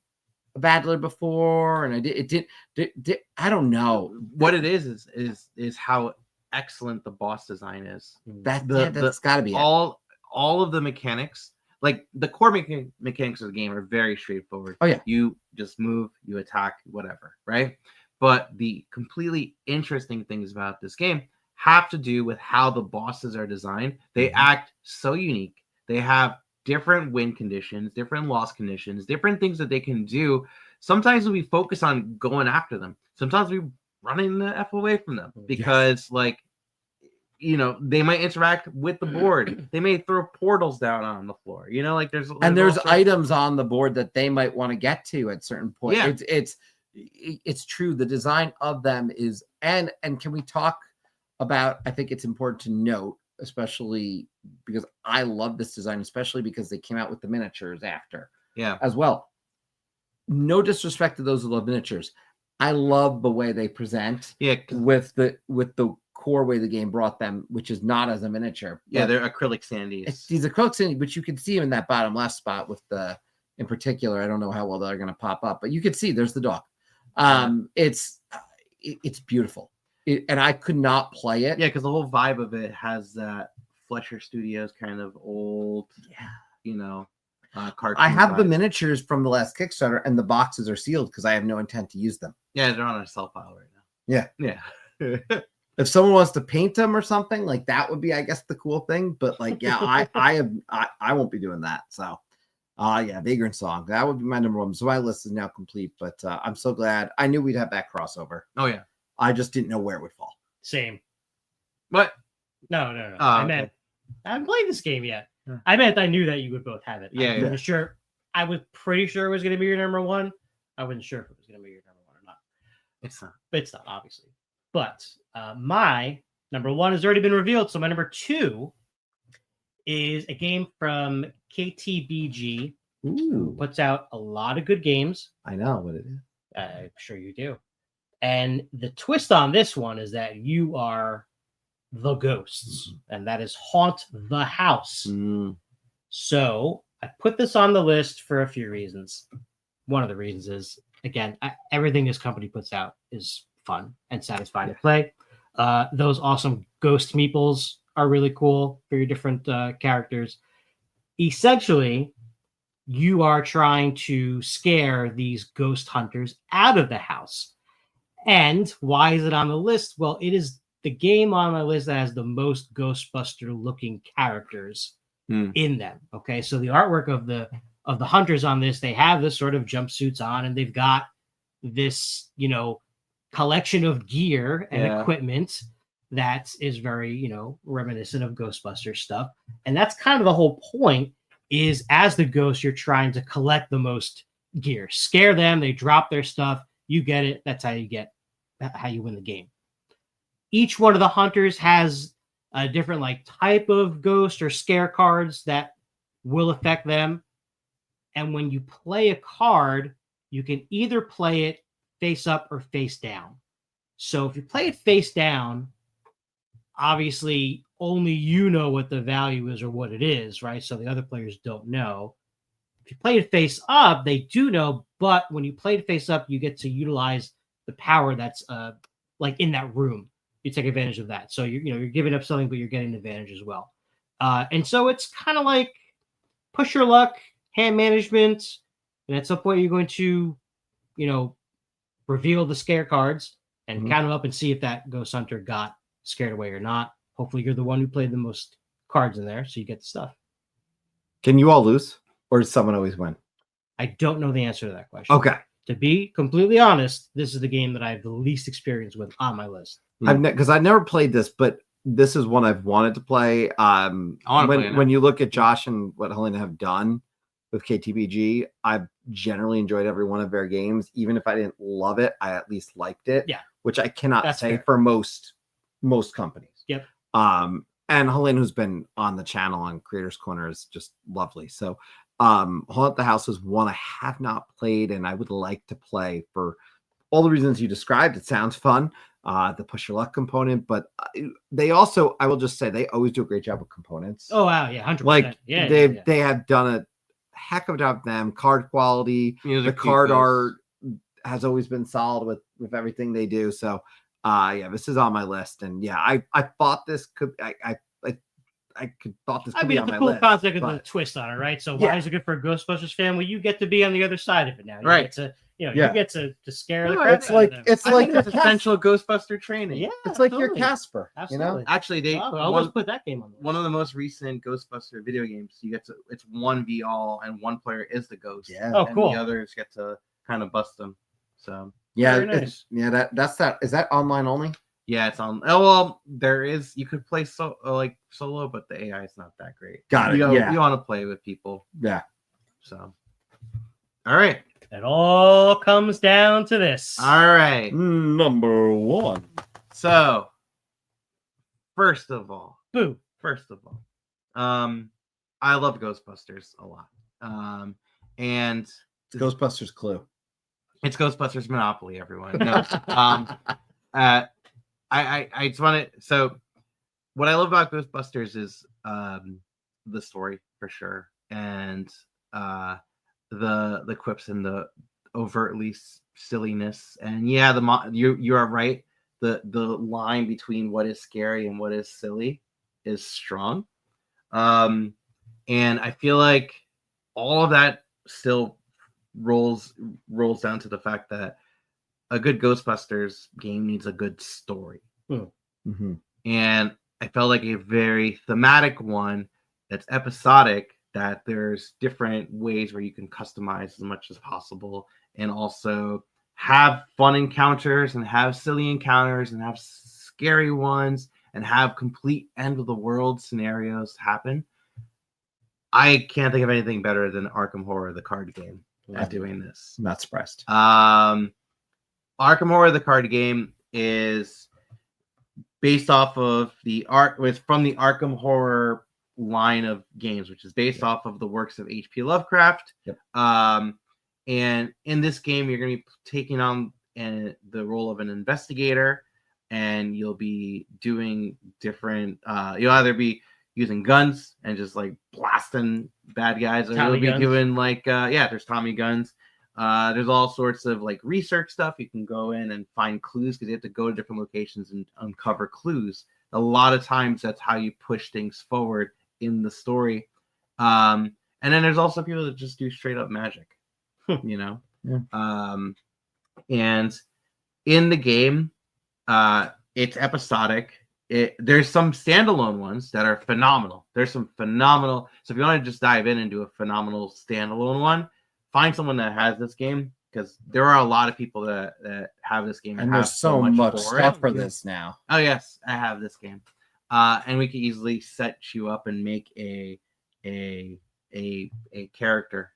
a battler before and I don't know. What it is how excellent the boss design is. That's got to be all of the mechanics. Like the core mechanics of the game are very straightforward. Oh yeah, you just move, you attack, whatever, right? But the completely interesting things about this game have to do with how the bosses are designed. They act so unique. They have different win conditions, different loss conditions, different things that they can do. Sometimes we focus on going after them. Sometimes we running the F away from them because they might interact with the board. They may throw portals down on the floor. There's items on the board that they might want to get to at certain points. Yeah. It's true. The design of them is and can we talk about? I think it's important to note, especially because I love this design, especially because they came out with the miniatures after. Yeah. As well. No disrespect to those who love miniatures. I love the way they present. Yeah. With the core way the game brought them, which is not as a miniature. Yeah, they're acrylic sandies. These acrylic sandies, but you can see them in that bottom left spot with in particular. I don't know how well they're going to pop up, but you can see there's the dog. It's beautiful, and I could not play it. Yeah, because the whole vibe of it has that Fletcher Studios kind of old, cartoon. I have vibe. the miniatures from the last Kickstarter, and the boxes are sealed because I have no intent to use them. Yeah, they're on a sell file right now. Yeah. If someone wants to paint them or something, like that would be, I guess, the cool thing. But I won't be doing that. So, Vagrant Song, that would be my number one. So my list is now complete. But I'm so glad. I knew we'd have that crossover. Oh yeah, I just didn't know where it would fall. Same. What? No. Oh, I meant I haven't played this game yet. I meant I knew that you would both have it. Yeah. I was sure. I was pretty sure it was going to be your number one. I wasn't sure if it was going to be your number one or not. It's not. It's not, obviously. But my number one has already been revealed. So my number two is a game from KTBG, who puts out a lot of good games. I know what it is. I'm sure you do. And the twist on this one is that you are the ghosts, and that is Haunt the House. So I put this on the list for a few reasons. One of the reasons is, again, everything this company puts out is fun and satisfying to play. Those awesome ghost meeples are really cool for your different characters. Essentially, you are trying to scare these ghost hunters out of the house. And why is it on the list? Well, it is the game on my list that has the most Ghostbuster looking characters in them. Okay, so the artwork of the hunters on this, they have this sort of jumpsuits on, and they've got this, you know, collection of gear and equipment that is very, you know, reminiscent of Ghostbuster stuff. And that's kind of the whole point, is as the ghost, you're trying to collect the most gear, scare them, they drop their stuff, you get it. That's how you win the game. Each one of the hunters has a different like type of ghost or scare cards that will affect them. And when you play a card, you can either play it face up or face down. So if you play it face down, obviously only you know what the value is or what it is, right? So the other players don't know. If you play it face up, they do know, but when you play it face up, you get to utilize the power that's like in that room. You take advantage of that. So you're giving up something, but you're getting an advantage as well. And so it's kind of like push your luck, hand management, and at some point you're going to, you know, reveal the scare cards and count them up and see if that ghost hunter got scared away or not. Hopefully you're the one who played the most cards in there, so you get the stuff. Can you all lose, or does someone always win? I don't know the answer to that question. Okay. To be completely honest, this is the game that I have the least experience with on my list. Because I've never played this, but this is one I've wanted to play. When you look at Josh and what Helena have done with KTBG, I've generally enjoyed every one of their games. Even if I didn't love it, I at least liked it. Yeah, which I cannot say fair. for most companies. Yep. And Helena, who's been on the channel on Creators Corner, is just lovely. So Haunt the House is one I have not played and I would like to play for all the reasons you described. It sounds fun. The push your luck component, but they also, I will just say, they always do a great job with components. Oh wow, yeah, 100%. Like they have done a heck of a job with them. Card quality, the card art has always been solid with everything they do. So this is on my list, and I thought this could thought this could be on my list. it's a cool concept with a twist on it, right? So why is it good for a Ghostbusters fan? Well, you get to be on the other side of it now. You get to, you get to scare the crap out of them. It's like essential Ghostbuster training. Yeah, it's like your Casper. Absolutely. You know, actually, I always put that game on. One of the most recent Ghostbuster video games. It's 1v all, and one player is the ghost. Yeah. Oh, cool. And the others get to kind of bust them. So nice. That's that. Is that online only? Yeah, it's on. Oh well, there is. You could play solo, but the AI is not that great. Got it. You want to play with people. Yeah. So, all right. It all comes down to this. All right. Number one. So, first of all, I love Ghostbusters a lot. And it's Ghostbusters Clue. It's Ghostbusters Monopoly, everyone. No. I just want to. So, what I love about Ghostbusters is the story for sure, and the quips and the overtly silliness. And you are right. The line between what is scary and what is silly is strong. And I feel like all of that still rolls down to the fact that a good Ghostbusters game needs a good story. Mm-hmm. And I felt like a very thematic one that's episodic, that there's different ways where you can customize as much as possible, and also have fun encounters and have silly encounters and have scary ones and have complete end of the world scenarios happen. I can't think of anything better than Arkham Horror, the card game, at doing this. I'm not surprised. Arkham Horror, the card game, is based off of it's from the Arkham Horror line of games, which is based off of the works of H.P. Lovecraft. Yep. And in this game, you're going to be taking on the role of an investigator, and you'll be doing different. You'll either be using guns and just like blasting bad guys, or you'll be doing like there's Tommy guns. There's all sorts of like research stuff. You can go in and find clues because you have to go to different locations and uncover clues. A lot of times that's how you push things forward in the story. And then there's also people that just do straight up magic, you know? Yeah. And in the game, It's episodic. There's some standalone ones that are phenomenal. There's some phenomenal. So if you want to just dive in and do a phenomenal standalone one, find someone that has this game, because there are a lot of people that have this game And have there's so much for stuff it. for this now. Oh yes, I have this game, and we can easily set you up and make a character,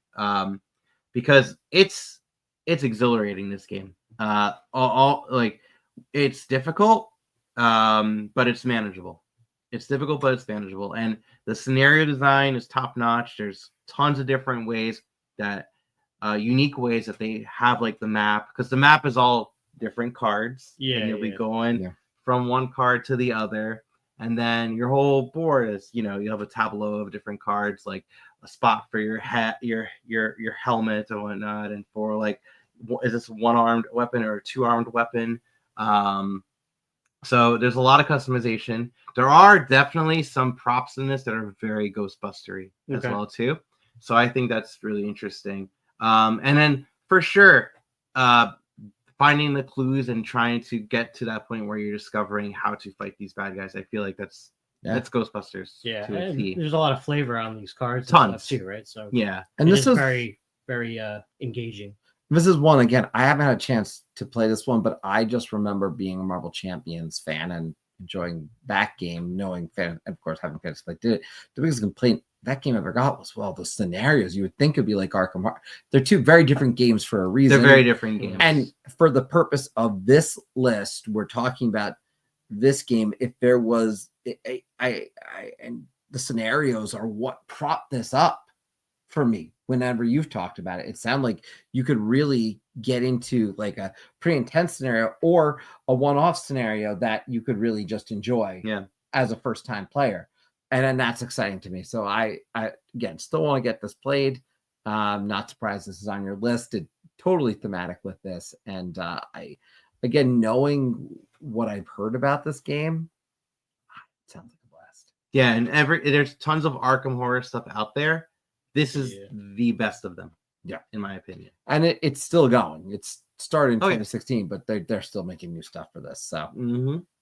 because it's exhilarating. This game, all like it's difficult, but it's manageable. It's difficult, but it's manageable, and the scenario design is top notch. There's tons of different ways that unique ways that they have, like the map, because the map is all different cards. Yeah, and you'll be yeah. going from one card to the other, and then your whole board is, you have a tableau of different cards, like a spot for your hat, your helmet and whatnot, and for like, is this a one-armed weapon or a two-armed weapon? So there's a lot of customization. There are definitely some props in this that are very Ghostbustery as well too. So I think that's really interesting. And then for sure, finding the clues and trying to get to that point where you're discovering how to fight these bad guys. I feel like that's Ghostbusters. Yeah, to a and T. there's a lot of flavor on these cards. Tons. And stuff too, right? So Yeah, And this is very, very engaging. This is one, again, I haven't had a chance to play this one, but I just remember being a Marvel Champions fan and enjoying that game, knowing, and of course, having fans like did it. The biggest complaint that game ever got was, well, the scenarios. You would think it'd be like Arkham Horror. They're two very different games for a reason. They're very different games. And for the purpose of this list, we're talking about this game. If there was, and the scenarios are what propped this up for me. Whenever you've talked about it, it sounded like you could really get into like a pretty intense scenario or a one-off scenario that you could really just enjoy as a first-time player. And then that's exciting to me. So I again, still want to get this played. Not surprised this is on your list. It's totally thematic with this. And I, again, knowing what I've heard about this game, it sounds like a blast. Yeah, and there's tons of Arkham Horror stuff out there. This is the best of them. Yeah, in my opinion. And it's still going. It's started in 2016, but they're still making new stuff for this. So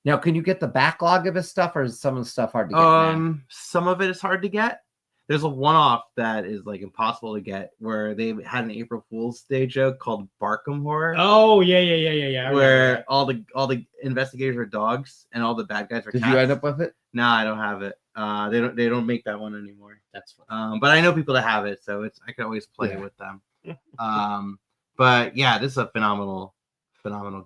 now, can you get the backlog of this stuff, or is some of the stuff hard to get? Now? Some of it is hard to get. There's a one-off that is like impossible to get, where they had an April Fool's Day joke called Barkham Horror. Oh yeah. Where all the investigators are dogs and all the bad guys are cats. Did you end up with it? No, I don't have it. They don't make that one anymore. That's fine. But I know people that have it, so I can always play with them. But yeah, this is a phenomenal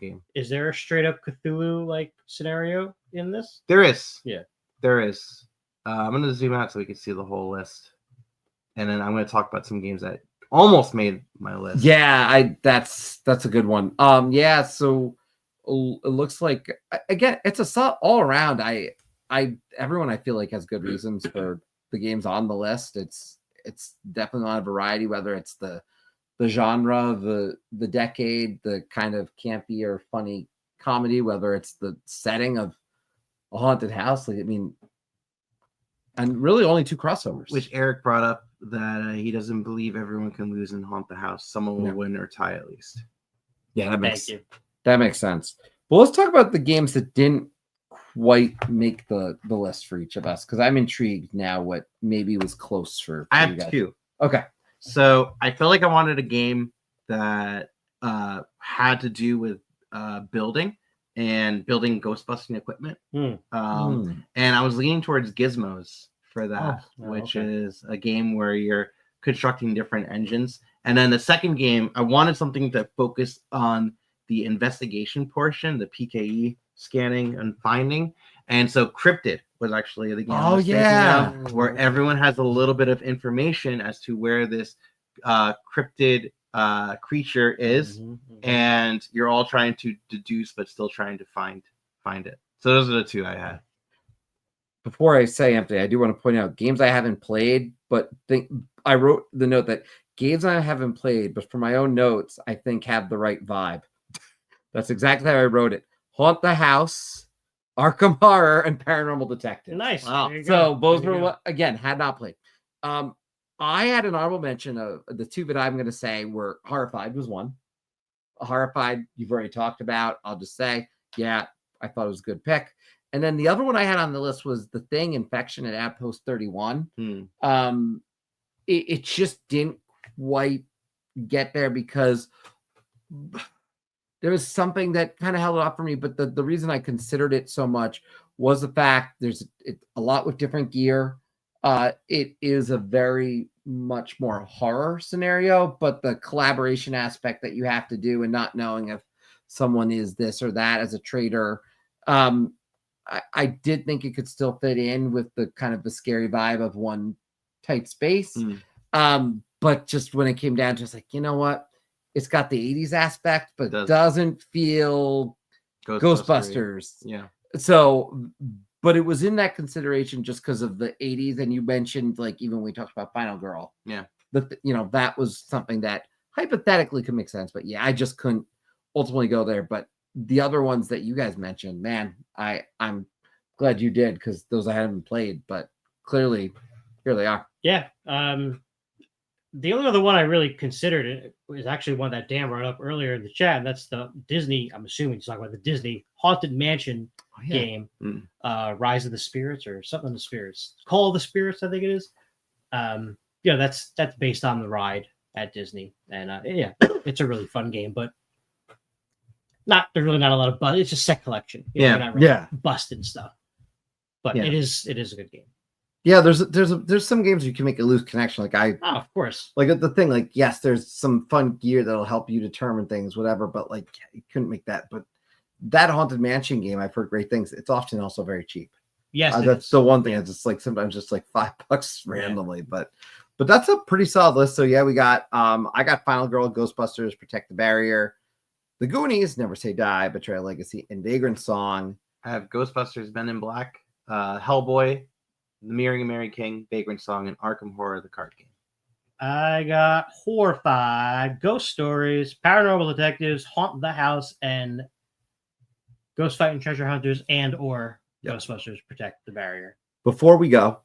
game. Is there a straight up Cthulhu like scenario in this? There is. Yeah, there is. I'm gonna zoom out so we can see the whole list, and then I'm gonna talk about some games that almost made my list. Yeah, that's a good one. Yeah, so it looks like, again, it's a all around. Everyone I feel like has good reasons for the games on the list. It's definitely a lot of variety, whether it's the genre, the decade, the kind of campy or funny comedy, whether it's the setting of a haunted house. Like, I mean, and really only two crossovers. Which Eric brought up, that he doesn't believe everyone can lose and haunt the house. Someone will win or tie at least. Yeah, that makes sense. Well, let's talk about the games that didn't quite make the list for each of us, because I'm intrigued now what maybe was close for I you have guys. two. Okay. So I felt like I wanted a game that had to do with building Ghostbusting equipment. And I was leaning towards Gizmos for that, which is a game where you're constructing different engines. And then the second game, I wanted something that focused on the investigation portion, the PKE scanning and finding. And so Cryptid was actually the game. Where everyone has a little bit of information as to where this cryptid creature is, and you're all trying to deduce but still trying to find it. So those are the two I had. Before I say empty, I do want to point out games I haven't played, but I wrote the note that games I haven't played, but for my own notes, I think have the right vibe. That's exactly how I wrote it. Haunt the House, Arkham Horror, and Paranormal Detective. Nice. Wow. So those were, again, had not played. I had an honorable mention of the two that I'm going to say were Horrified was one. Horrified, you've already talked about. I'll just say, yeah, I thought it was a good pick. And then the other one I had on the list was The Thing, Infection at Outpost 31. It just didn't quite get there because there was something that kind of held it up for me. But the reason I considered it so much was the fact there's a lot with different gear. It is a very much more horror scenario, but the collaboration aspect that you have to do and not knowing if someone is this or that as a trader. I did think it could still fit in with the kind of the scary vibe of one tight space. But just when it came down to, it's like, you know what? It's got the 80s aspect, but doesn't feel Ghostbusters. Yeah. So, but it was in that consideration just because of the 80s. And you mentioned, like, even when we talked about Final Girl. Yeah. That was something that hypothetically could make sense. But yeah, I just couldn't ultimately go there. But the other ones that you guys mentioned, man, I'm glad you did, because those I haven't played, but clearly here they are. Yeah. The only other one I really considered was actually one that Dan brought up earlier in the chat, and that's the Disney, I'm assuming he's talking about the Disney Haunted Mansion game, Rise of the Spirits or something of the Spirits. Call of the Spirits, I think it is. That's based on the ride at Disney. And it's a really fun game, but there's really not a lot of bust. It's just set collection. Not really busted stuff. But it is a good game. Yeah, there's some games you can make a loose connection. Of course. Like the thing, like, yes, there's some fun gear that'll help you determine things, whatever, but like you couldn't make that. But that Haunted Mansion game, I've heard great things. It's often also very cheap. Yes. That's the one thing. It's just like sometimes just like $5 randomly, but that's a pretty solid list. So yeah, we got I got Final Girl, Ghostbusters, Protect the Barrier, The Goonies, Never Say Die, Betrayal Legacy, and Vagrant Song. I have Ghostbusters, Men in Black, Hellboy, The Mirroring of Mary King, Vagrant Song, and Arkham Horror, the card game. I got Horrified, Ghost Stories, Paranormal Detectives, Haunt the House, and Ghost Fighting Treasure Hunters or Ghostbusters Protect the Barrier. Before we go,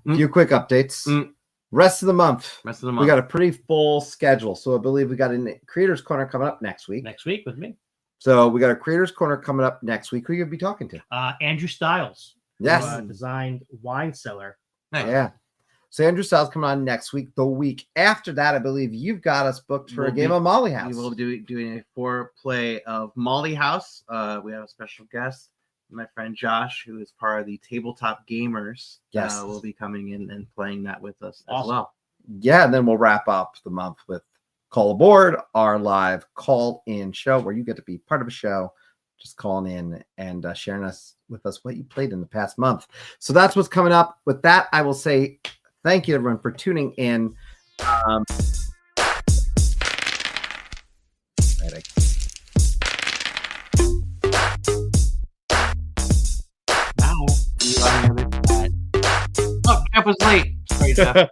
a few quick updates. Rest of the month. We got a pretty full schedule. So I believe we got a Creators Corner coming up next week. Next week with me. So we got a Creators Corner coming up next week. Who are you going to be talking to? Andrew Stiles. Yes. Who, designed Wine Cellar. Nice. Yeah. So Andrew Stiles coming on next week. The week after that, I believe you've got us booked for a game of Molly House. We will be doing a 4-play of Molly House. We have a special guest, my friend Josh, who is part of the Tabletop Gamers. Yes. Will be coming in and playing that with us awesome. as well. Yeah, and then we'll wrap up the month with Call Aboard, our live call-in show where you get to be part of a show, just calling in and sharing with us what you played in the past month. So that's what's coming up. With that, I will say thank you, everyone, for tuning in. Wow. Oh, Jeff was late. Sorry, Jeff.